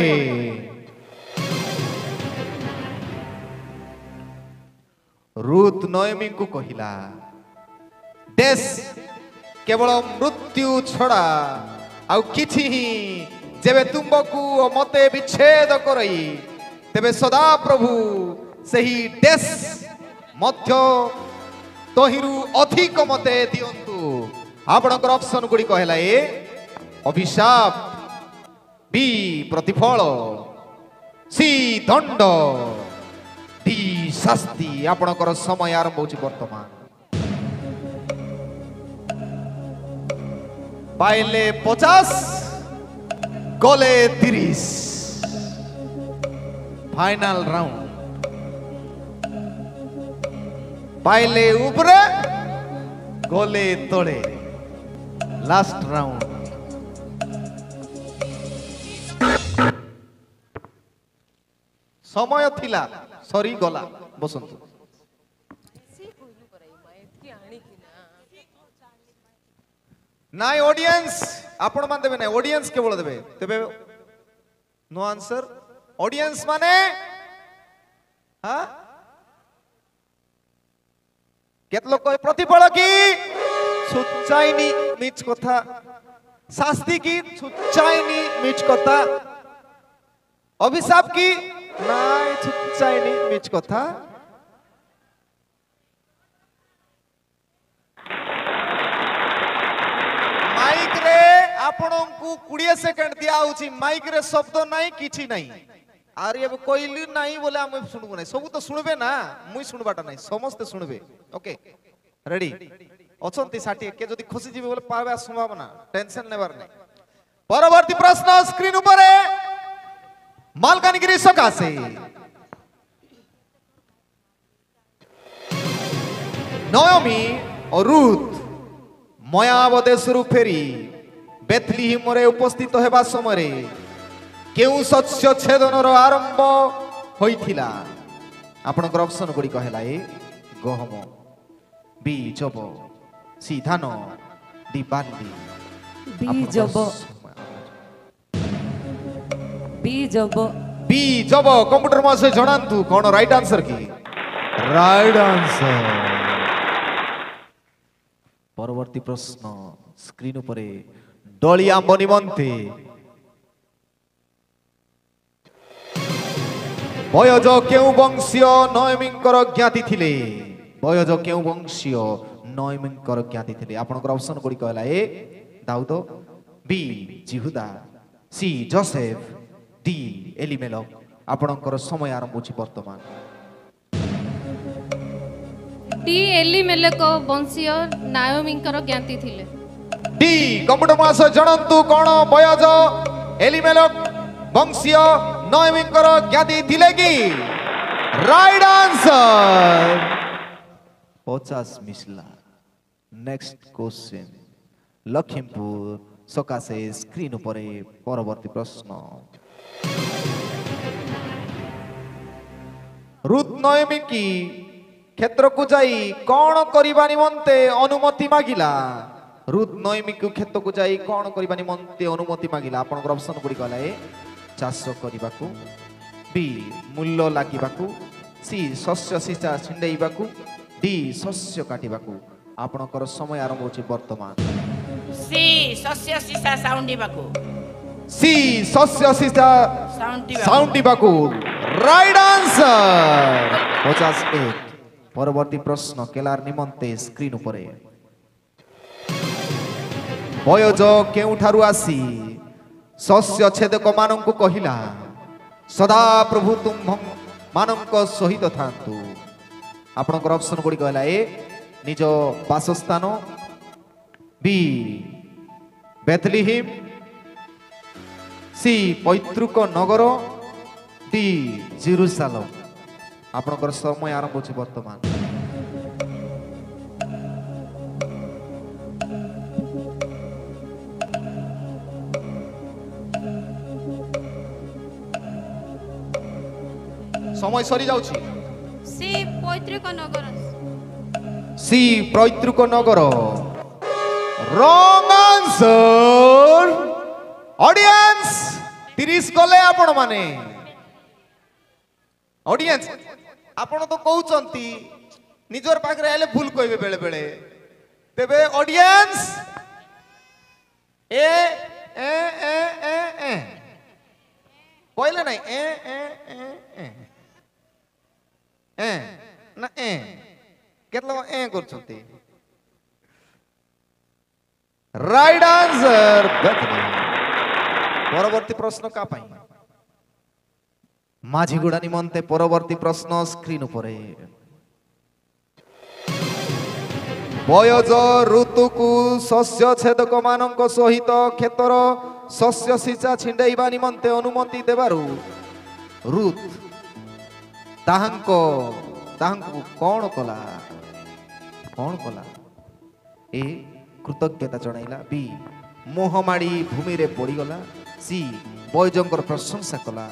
रुत नयमी को कहिला देश केवल मृत्यु छड़ा आउ किछि ही जेबे तुमको मते विच्छेद करई तेबे सदा प्रभु सही देश मध्य तहिरु अधिक मते दियंतु आपणकर ऑप्शन गुडी कहला ए अभिशाप बी प्रतिफल सी दंड डी शास्ति आपणकर समय आरंभ होची वर्तमान पाइले 50 गोले 30 फाइनल राउंड पाइले ऊपरे गोले तोड़े लास्ट राउंड समय थिला सरी गला बसंतु नाइ ऑडियंस आपण मान देबे नाइ ऑडियंस केवल देबे तबे नो आंसर ऑडियंस माने हाँ केत लोग कहे प्रतिफल की सुचाइनी मीच कथा शास्ति की सुचाइनी मीच कथा अभिशाप की नाइ सुचाइनी मीच कथा माइक रे आपनों को 20 सेकंड दिया होची माइक रे शब्द नहीं किछि नहीं आर ये कोइली नहीं बोले हम सुनबो नहीं सब तो सुनबे ना मुई सुनबाटा नहीं समस्त सुनबे ओके रेडी अछंती 60 के जदी खुशी जीवे बोले पावे संभावना टेंशन नेबार नहीं परवर्ती प्रश्न स्क्रीन ऊपर मालकानगिरी सकासे नयोमी और रूथ मयाब देशरु फेरी बेथलीहिम रे उपस्थित हेबा समय केउ शस्य छेदनर आरंभ होइथिला आपनकर ऑप्शन गुडी कहला ए गहम बी जब सी धान डी बाली बी जब कंप्यूटर में से जणांतु कोन राइट आंसर की राइट आंसर পরবর্তী প্রশ্ন স্ক্রিন উপরে ডলিয়াম্ব নিমন্তে বয়জ কেউ বংশীয় নয়মিঙ্কর জ্ঞাতি থিলে বয়জ কেউ বংশীয় নয়মিঙ্কর জ্ঞাতি থিলে আপনার অপশন গুড়িক হল এ দাউদ বি জিহুদা সি জোসেফ ডি এলিমেলক আপনার সময় আরম্ভ হচ্ছে বর্তমান ଡି ଏଲିମେଲେକ ବଂଶୀୟ ନାୟୋମୀଙ୍କର ଜ୍ଞାତି ଥିଲେ। ডি কম্পিউটার মাস জানন্তু কোন বয়জ এলিমেলক বংশীয় নয়মিঙ্কর জ্ঞাতি থিলে কি রাইট আনসার 50 মিসলা নেক্সট কোশ্চেন লখিমপুর সকাশে স্ক্রিন উপরে পরবর্তী প্রশ্ন রুত নয়মিকি ক্ষেত্রকু যাই কোন করিবা নিমন্তে অনুমতি মাগিলা রুত নয়মিকু ক্ষেত্রকু যাই কোন করিবা নিমন্তে অনুমতি মাগিলা আপনার অপশন গুড়ি গলা এ চাষ করিবাকু বি মূল্য লাগিবাকু সি শস্য সিচা ছিন্ডাইবাকু ডি শস্য কাটিবাকু আপনার সময় আরম্ভ হচ্ছে বর্তমান ସି ଶସ୍ୟ ସିସା ସାଉଣ୍ଡିବାକୁ সি শস্য সিচা ସାଉଣ୍ଡିବାକୁ সাউন্ডিবাকু রাইট আনসার 51 পরবর্তী প্রশ্ন কেলার নিমন্তে স্ক্রিন উপরে বয়জ কেউঠারু আসি শস্য ছেদক মানঙ্কু কহিলা সদা প্রভু তুম্ভ মানঙ্ক সহিত থান্তু আপনার অপশন গুড়িক হল এ নিজ বাসস্থান বি বেথলিহিম সি পৈতৃক নগর ডি জেরুসালেম আপনার সময় আরম্ভ হচ্ছে বর্তমান সময় সরি যাচ্ছে ସେ ପୈତୃକ ନଗର সি পৈতৃক নগর রং আনসার অডিয়েন্স 30 গলে আপন মানে অডিয়েন্স আপন তো কହୁচন্তি নিজর পাখরে আইলে ভুল কইবে বেলে বেলে তেবে অডিয়েন্স এ এ এ এ এ কইলে নাই এ এ এ এ এ না এ কেতলা এ করছন্তি রাইট আনসার পরবর্তী প্রশ্ন কা পাই মাঝিগুড়া নিমন্তে পরবর্তী প্রশ্ন স্ক্রিন উপরে বয়জ ঋতুকু শস্য ছেদক মানঙ্ক সহিত ক্ষেতর শস্য সিচা ছিন্ডাইবা নিমন্তে অনুমতি দেবারু ঋত তাহাঙ্কু কোন কলা এ কৃতজ্ঞতা জଣାଇଲା বি মোহমাড়ি ভূমিরে পড়িগলা সি বৈজঙ্কর প্রশংসা কলা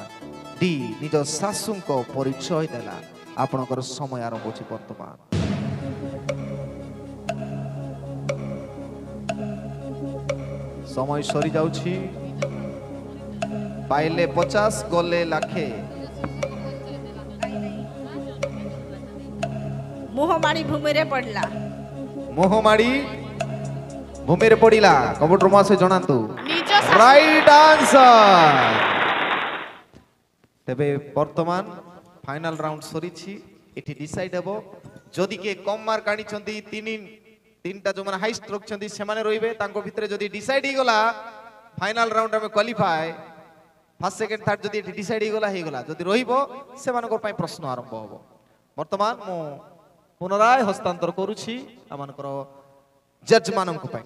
ডি নিজ শাশুঙ্ক পরিচয় দেলা আপনার সময় আরম্ভ হচ্ছে বর্তমান সময় সরি যাଉଛି পাইলে 50 গলে লাখে মুহমারি ভূমিরে পড়লা মোহমাড়ি ভূমিরে পড়িলা কম্পিউটার মাসে জଣାନ୍ତୁ নিজ রাইট আনসার তেবে বর্তমান ফাইনাল রাউন্ড সরিছি এটি ডিসাইড হবো যদি কে কম মার্ক আনিছন্তি তিনটা যে মানে হাইস্ট রখছন্তি সেমানে রইবে তাঙ্ক ভিতরে যদি ডিসাইড হই গলা ফাইনাল রাউন্ড আমি কোয়ালিফাই ফার্স্ট সেকেন্ড থার্ড যদি এটি ডিসাইড হই গলা যদি রহিব সেমানকৰ পাই প্রশ্ন আরম্ভ হবো বর্তমান মু পুনরায় হস্তান্তর করুছি আমানকৰ জজ মানঙ্ক পাই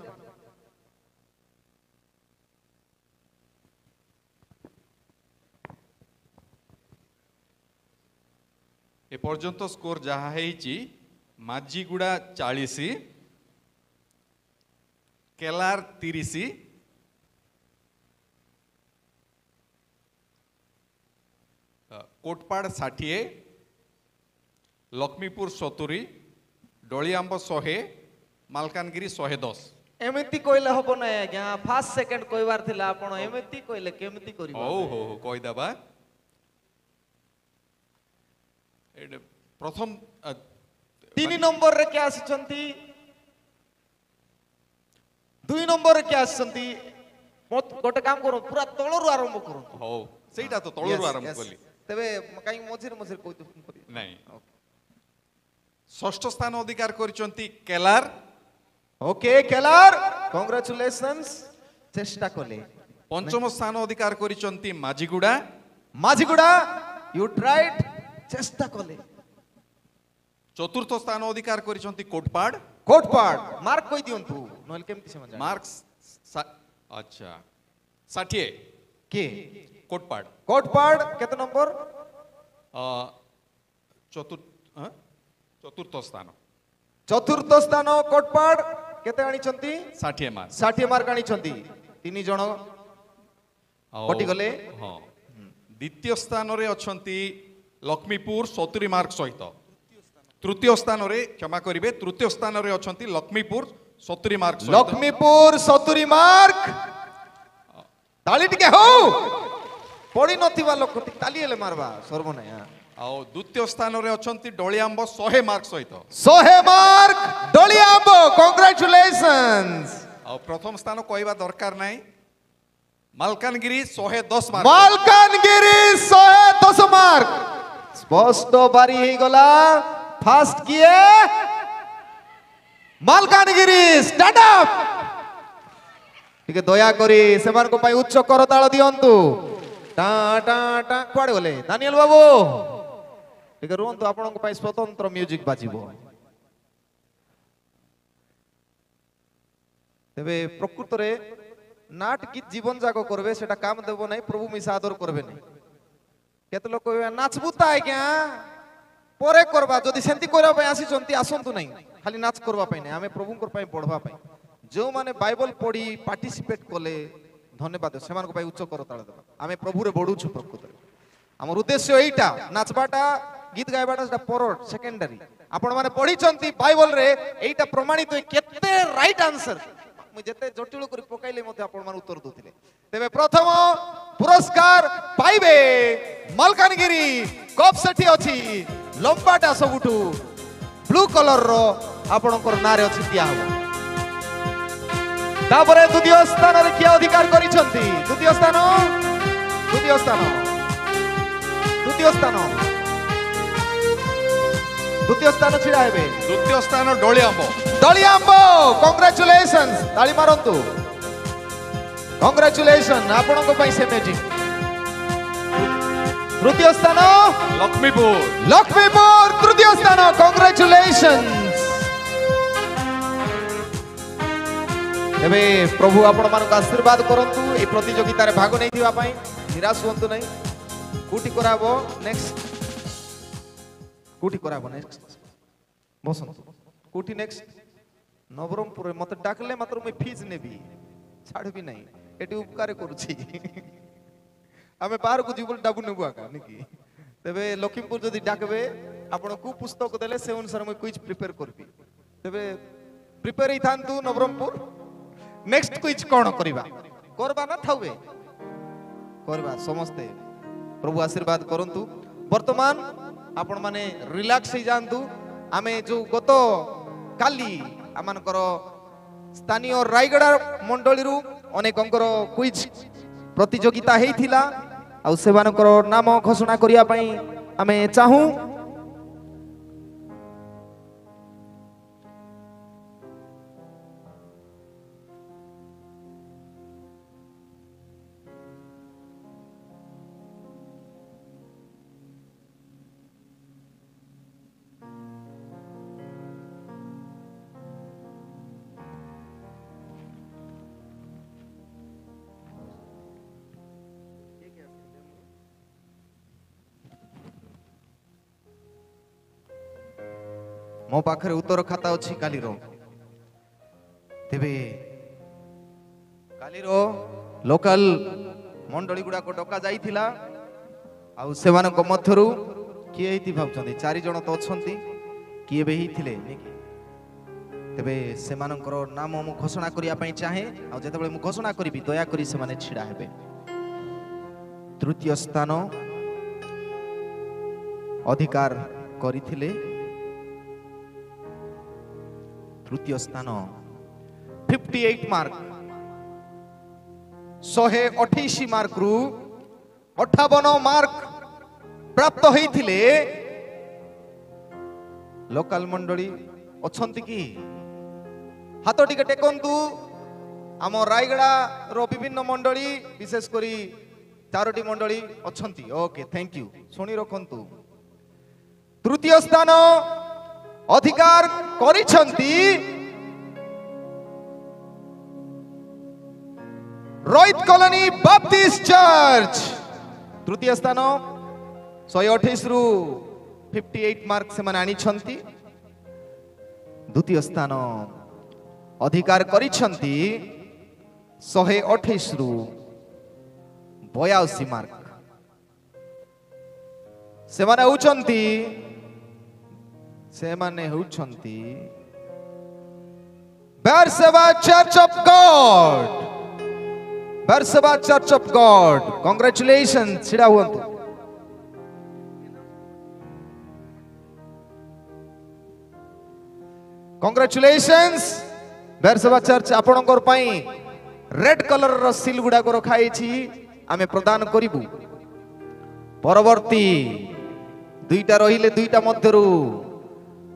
এ পর্যন্ত স্কোর যাহা হয়েছি মাঝিগুড়া 40 কেলার 30 কোটপাড় 60 লক্ষ্মীপুর 70 ডলিয়াম্ব 100 মালকানগিরি 110 এমিতি কইলে হব না আজ্ঞা ফার্স্ট সেকেন্ড কইবার থিলা আপন এমিতি কইলে কেমিতি করিব ও হো হো কইদাবা এটা প্রথম 3 নম্বর রে কে আসছন্তি 2 नंबर के आसंती गोटे काम करो पूरा तळरू आरंभ करो ହଉ ସେଇଟା ତ ତଳରୁ ଆରମ୍ଭ କଲି तबे काई मझिर मझिर कोइ ନାଇଁ ଷଷ୍ଠ ସ୍ଥାନ ଅଧିକାର କରିଛନ୍ତି କେଲାର ओके केलार कांग्रेचुलेशंस चेष्टा कले ପଞ୍ଚମ ସ୍ଥାନ ଅଧିକାର କରିଛନ୍ତି ମାଝିଗୁଡା माझीगुडा यू ट्राइड चेष्टा कले ଚତୁର୍ଥ ସ୍ଥାନ ଅଧିକାର କରିଛନ୍ତି କୋଟପାଡ कोटपाड मार्क कोइ दियंतु नहले केमति समझ ମାର୍କ ଆଚ୍ଛା 60 के କୋଟପାଡ कोटपाड केते नंबर ଚତୁର୍ଥ ସ୍ଥାନ चतुर्थ स्थान कोटपाड केते आनिचंती 60 ମାର୍କ 60 मार्क आनिचंती 3 जण ଆଉ- କଟି ଗଲେ। ହଁ ଦ୍ୱିତୀୟ ସ୍ଥାନରେ ଅଛନ୍ତି ଲକ୍ଷ୍ମୀପୁର 70 ମାର୍କ ସହିତ ତୃତୀୟ ସ୍ଥାନରେ କ୍ଷମା କରିବେ ତୃତୀୟ ସ୍ଥାନରେ ଅଛନ୍ତି ଲକ୍ଷ୍ମୀପୁର 70 ମାର୍କ ସହିତ लक्ष्मीपुर 70 मार्क ताली टिके हो पड़ी नथिबा लोक ताली हेले मारबा सर्वनाय ଆଉ ଦ୍ୱିତୀୟ ସ୍ଥାନରେ ଅଛନ୍ତି ଡଳିଆମ୍ବ 100 ମାର୍କ ସହିତ 100 मार्क डोलियाबो कांग्रेचुलेशंस ଆଉ ପ୍ରଥମ ସ୍ଥାନ କହିବା ଦରକାର ନାହିଁ ମାଲକାନଗିରି 110 ମାର୍କ मालकानगिरी 110 मार्क स्पष्ट बारी हे गला फास्ट किए मालकानगिरी स्टैंड अप ठीक है दया करी सेमान को पाई उच्च करताल दियंतु टा टा टा कुआडे गले दानियल बाबू ठीक है रुहंतु आपन को पाई स्वतंत्र म्यूजिक बाजिबो तेबे प्रकृत रे नाट गीत जीवन जागो करबे सेटा काम देबो नै प्रभु मिसा आदर करबे नै केते लोक कहबे नाचबू ता आज्ञा परे करबा जदि सेंती करबा पय आसी जंती आसंतु नै खाली नाच करबा पय नै आमे प्रभु कर पय पढबा पय जो माने बाइबल पढी पार्टिसिपेट कोले धन्यवाद सेमान को पय उच्च करताळ देबा आमे प्रभु रे बढु छु प्रकृत रे हमर उद्देश्य एइटा नाचबाटा गीत गायबाटा सेटा पर सेकेंडरी आपण माने पढी चंती बाइबल रे एइटा प्रमाणित केते राइट आंसर मु जते जटिल करी पकाइले मते आपण मान उत्तर दोथिले तेबे प्रथम पुरस्कार पाइबे मालकानगिरी कप सेठी अछि लंबाटा सबुठू ब्लू कलर रो आपणकर नारे अछि दिया हो तापरे द्वितीय स्थान रे किया अधिकार करिसंती द्वितीय स्थान द्वितीय स्थान द्वितीय स्थान द्वितीय स्थान छिड़ा हेबे ଦ୍ୱିତୀୟ ସ୍ଥାନ ଡଳିଆମ୍ବ दलियाम्बो कांग्रेचुलेशंस ताली मारंतु कांग्रेचुलेशन आपण को पई से मैजिक तृतीय स्थान ଲକ୍ଷ୍ମୀପୁର लक्ष्मीपुर तृतीय स्थान कांग्रेचुलेशंस एबे प्रभु आपण मान को आशीर्वाद करंतु ए प्रतियोगिता रे भाग नै दिवा पई निराश होंतु नै कुटी कराबो नेक्स्ट कुटी कराबो नेक्स्ट बसंतु कुटी नेक्स्ट नवरंगपुर मत डाकले मात्र मैं फीस नेबी छाड़बी नहीं एटी उपकार करूची आमे बाहर को जीवन डाबू नेबु आका निकी तबे लखीमपुर जदी डाकबे आपण को पुस्तक देले से अनुसार मैं क्विज प्रिपेयर करबी तबे प्रिपेयर ही थांतु नवरंगपुर नेक्स्ट क्विज कोन करबा करबा ना थावे करबा समस्ते प्रभु आशीर्वाद करंतु वर्तमान आपण माने रिलैक्स ही जानतु आमे जो गत काली आमानकर स्थानीय रायगड़ा मंडली रु अनेकंकर क्विज प्रतियोगिता हेइथिला आ सेवानकर नाम घोषणा करिया पई आमे चाहू मो पाखरे उत्तर खाता अछि कालीरो तेबे कालीरो लोकल मंडली गुडा को डका जाईथिला आ सेवान को मध्यरु किए हिति भाबछन्ती चारि जण तो अछन्ती किए बे हिथिले नेकी तेबे सेमानकर नाम मु घोषणा करिया पई चाहे आ जेतेबेले मु घोषणा करिबी दया करी से माने छिडा हेबे तृतीय स्थान अधिकार करिथिले तृतीय स्थान 58 मार्क 128 मार्क रु 58 मार्क प्राप्त होइथिले लोकल मंडली अछंती की हाथ टिके टेकंतु आम रायगड़ा रो विभिन्न मंडली विशेष करी 4टी मंडली अछंती ओके थैंक यू सुनी रखंतु तृतीय स्थान अधिकार करिछंती रोहित कॉलोनी बाप्टिस्ट चर्च तृतीय स्थान 128 रु 58 मार्क से माने आनी छंती द्वितीय स्थान अधिकार करिछंती 128 रु 82 मार्क से माने होउछंती Beersheba church of God Beersheba church of God congratulation छिड़ा हुअंतु कांग्रेचुलेशंस बेरसेबा चर्च आपणकर पई रेड कलर रो सील गुडा को रखाई छी आमे प्रदान करिबु परवर्ती दुईटा रहिले दुईटा मध्यरु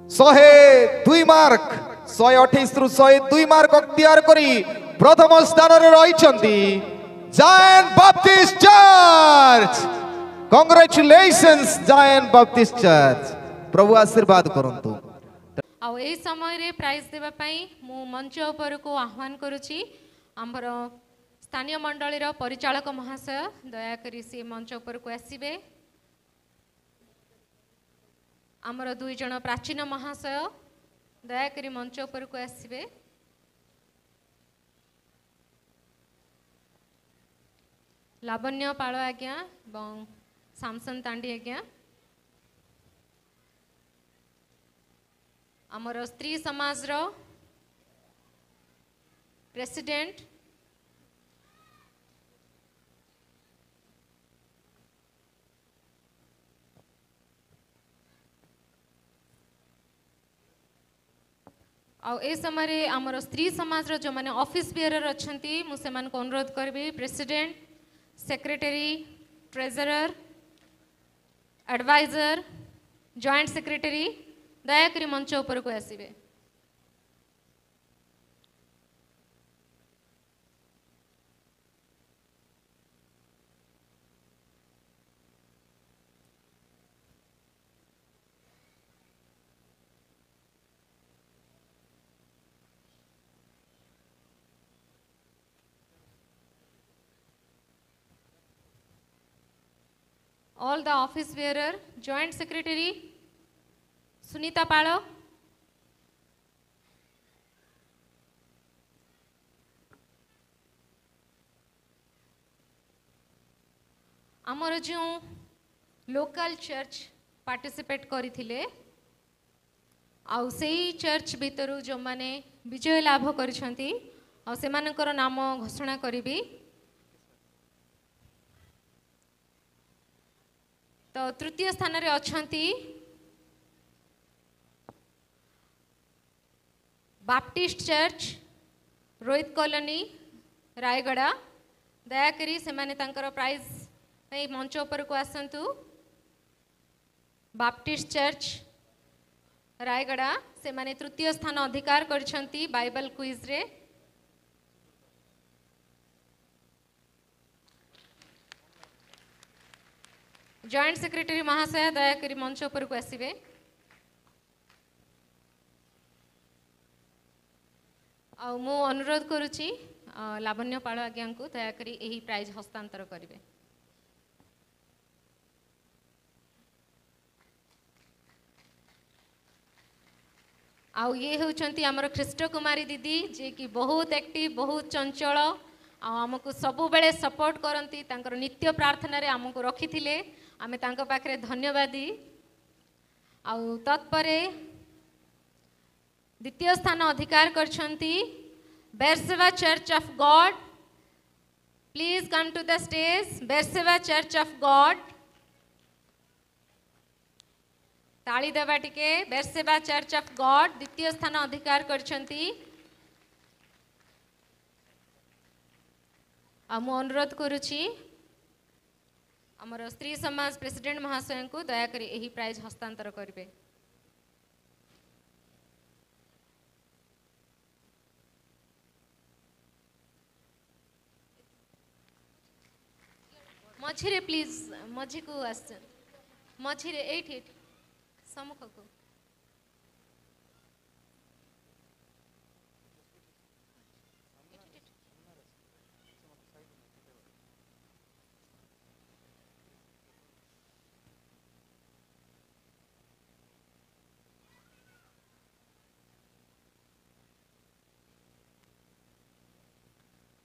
102 मार्क 128 रु 102 मार्क अख्तियार करी प्रथम स्थान रे रहिछंती giant Baptist church congratulations giant Baptist church प्रभु आशीर्वाद करंतु आउ एही समय रे प्राइज देबा पई मु मंच ऊपर को आह्वान करूची आमर स्थानीय मंडली रो परिचालक महाशय दया करी से मंच ऊपर को आसीबे आमर दुई जन प्राचीन महाशय दया करी मंच ऊपर को आसीबे लावण्य पाळ आज्ञा एवं सामसन तांडी आज्ञा आमर स्त्री समाज रो प्रेसिडेंट ए समय आमर स्त्री समाज रो जो माने ऑफिस बियरर अछंती मु से मान को अनुरोध करबी president secretary treasurer adviser joint secretary दया करी मंच ऊपर को आसीबे all the office bearer joint secretary Sunita पाळ आमर जो लोकल चर्च पार्टिसिपेट करथिले आउ सेही चर्च भितरु जो माने विजय लाभ करिसंती आ सेमानकर नाम घोषणा करिबी तो तृतीय स्थान रे अछंती Baptist church Rohit colony Rayagada दयाकरी से माने तांकर प्राइज नहीं मंच ऊपर को आसंतु बाप्टिस्ट चर्च रायगड़ा से माने तृतीय स्थान अधिकार करछंती बाइबल क्विज रे जॉइंट सेक्रेटरी महाशय दयाकरी मंच ऊपर को आसीबे आ मु अनुरोध करुची लावण्य पाळ आज्ञा को दयाकरी एही प्राइज हस्तांतर करिवे आउ ये होचंती हमर ख्रीष्ट कुमारी दीदी जे कि बहुत एक्टिव बहुत चंचल आमको सबु बेले सपोर्ट करंती तांकर नित्य प्रार्थना रे हमको रखिथिले आमे तांको पाखरे धन्यवादी आउ तत्परे द्वितीय स्थान अधिकार करछंती Beersheba church of God please come to the stage Beersheba church of God ताली देबा टिके बेरसेबा चर्च ऑफ गॉड द्वितीय स्थान अधिकार करछंती आ मु अनुरोध करुछि हमर स्त्री समाज प्रेसिडेंट महाशय को दया करी एही प्राइज हस्तांतर करिवे। मझिरे प्लीज मझी को आस मझिरे एठी सम्मुख को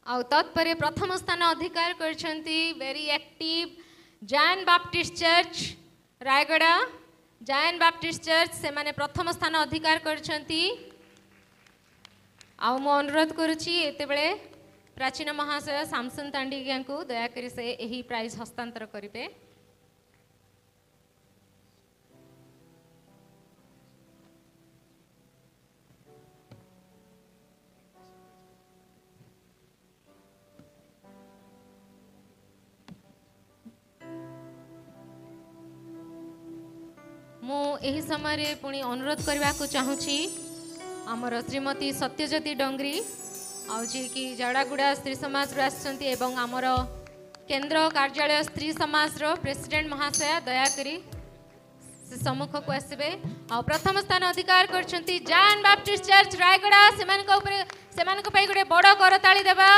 आउ तत्परे प्रथम स्थान अधिकार करछंती वेरी एक्टिव जायन बाप्टिस्ट चर्च रायगड़ा जायन बाप्टिस्ट चर्च से माने प्रथम स्थान अधिकार करछंती। आउ मो अनुरोध करुछि एते बेले प्राचीन महाशय सामसन तांडिगिया को दया करी से एही प्राइज हस्तांतर करिवे। मु एही समय पुणी अनुरोध करने को चाहूँगी आमर श्रीमती सत्यज्योति डंगरी आउ जी कि जाड़ागुड़ा स्त्री समाज आसछंती एवं आमर केंद्र कार्यालय स्त्री समाज प्रेसिडेंट महाशया दयाकरी से सम्मुख को आसबे। आ प्रथम स्थान अधिकार करछंती जायन बाप्टिस्ट चर्च रायगड़ा सेमानक पई गोटे बड़ करताली देबा।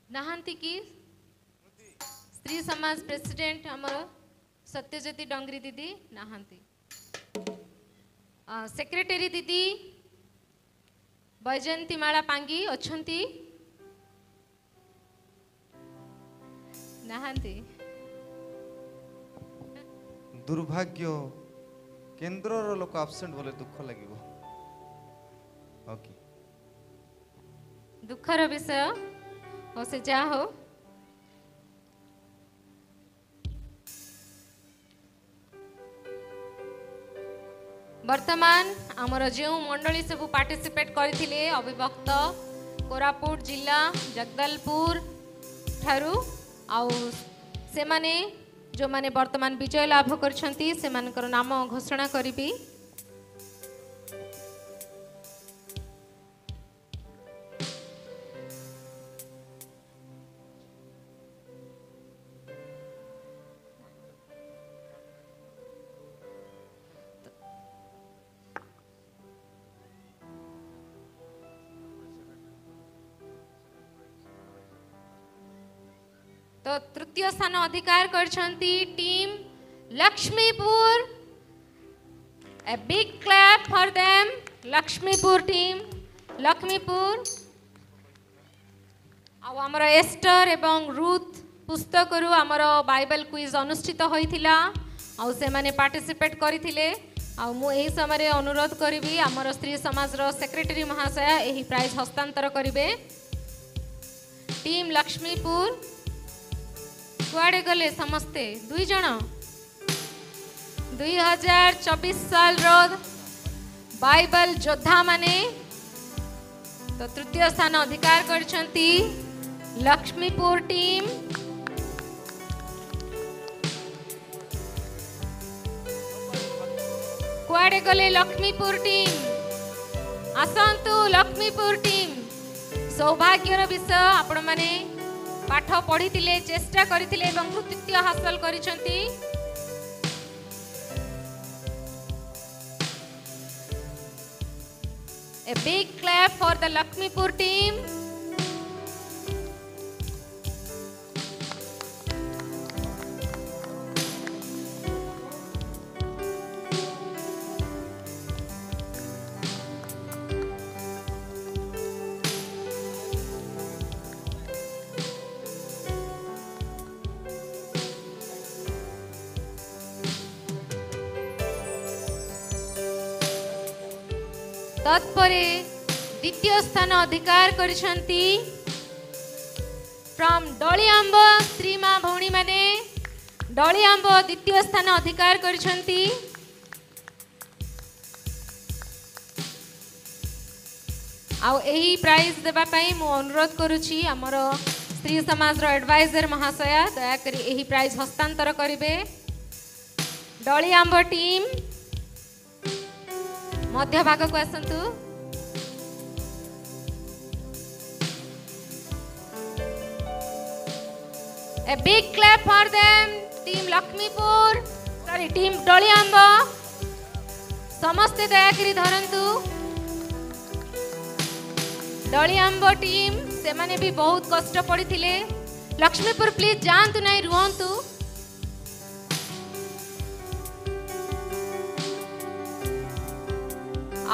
नहांती की स्त्री समाज प्रेसिडेंट हमर सत्यज्योति डंगरी दीदी नहांती। सेक्रेटरी दीदी बैजयंती माला पांगी अछंती नहांती। दुर्भाग्य केंद्र लोक आब्सेंट बोले दुख लगे ओके दुखर विषय हो से जा हो। वर्तमान आमर जो मंडली सब पार्टिसिपेट करथिले अविभक्त कोरापुट जिला जगदलपुर ठारू आउ से माने जो माने वर्तमान विजय लाभ करछंती से मानकर नाम घोषणा करिबी। तो तृतीय स्थान अधिकार करछंती team Laxmipur. A big clap for them Laxmipur team Laxmipur. आ हमर एस्टर एवं रूथ पुस्तकरू हमर बाइबल क्विज अनुष्ठित होइथिला आ से माने पार्टिसिपेट करिथिले। आ मु एही समय अनुरोध करिवि हमर स्त्री समाज रो सेक्रेटरी महाशय एही प्राइज हस्तांतर करिवे। टीम लक्ष्मीपुर कुआडे गले समस्ते दुई जन 2024 साल रो बाइबल योद्धा माने तो तृतीय स्थान अधिकार करछंती लक्ष्मीपुर टीम। कुआडे गले लक्ष्मीपुर टीम आसंतु लक्ष्मीपुर टीम। सौभाग्यर विषय आपण माने पाठ पढ़ी चेष्टा करथिले एवं कृतित्व हासिल करिसंती। A big clap for the Lakshmipur team. तत्परे द्वितीय स्थान अधिकार करिसंती फ्रॉम डोलियांब श्रीमा भौणी माने डली आंब द्वितीय स्थान अधिकार करिसंती। आउ एही प्राइज देबा पई मु अनुरोध करूची हमर स्त्री समाज रो एडवाइजर महाशया दया करी एही प्राइज हस्तांतर करिवे। डली आंब टीम मध्य भाग को आसंतु। A big clap for them. Team Lakshmipur, sorry team डली आंब समस्ते दया करी धरंतु। डली आंब टीम से माने भी बहुत कष्ट पड़ी थिले। लक्ष्मीपुर प्लीज जानतु नहीं रुहंतु।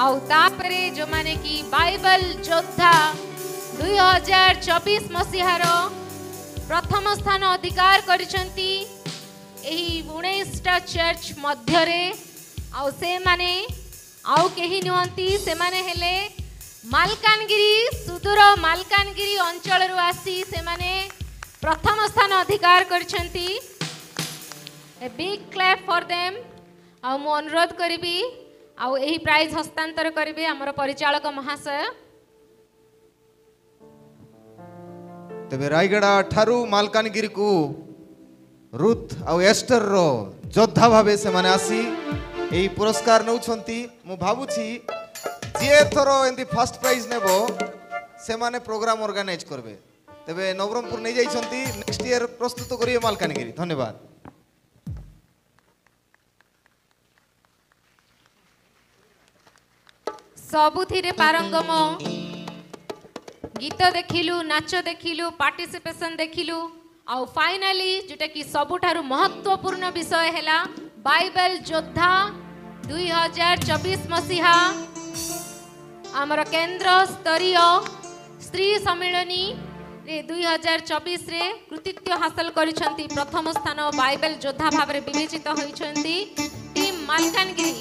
आउ तापरे जो माने की बाइबल योद्धा 2024 मसीहार प्रथम स्थान अधिकार करिसंती एही 19टा चर्च मध्यरे। आउ से माने आउ केही नुहंती से माने हेले मालकानगिरी सुदूर मालकानगिरी अंचल रु आसी से माने प्रथम स्थान अधिकार करिसंती। A big clap for them. आउ मु अनुरोध करिबी आउ एही प्राइज हस्तांतर करिवे हमर परिचालक महाशय। तेबे रायगड़ा ठारू मालकानगिरी को रुथ आउ एस्टर रो योद्धा भावे से माने आसी एही पुरस्कार नउछंती। मु भाबुछि जे थरो एंदी फर्स्ट प्राइज नेबो से माने प्रोग्राम ऑर्गेनाइज करबे। तेबे नवरंगपुर नै जाइछंती नेक्स्ट ईयर प्रस्तुत करिए मालकानगिरी। धन्यवाद। सबुथिरे पारंगम गीत देखिलु नाच देखिलु पार्टिसिपेशन देखिलु आउ फाइनली जोटा कि सबुठारु महत्वपूर्ण विषय हैला बाइबल योद्धा 2024 मसीहा आमर केंद्र स्तरीय स्त्री सम्मेलनी रे 2024 रे कृतित्व हासिल करिसंती। प्रथम स्थान बाइबल योद्धा भाबरे विवेचित होइछंती टीम मालकानगिरी।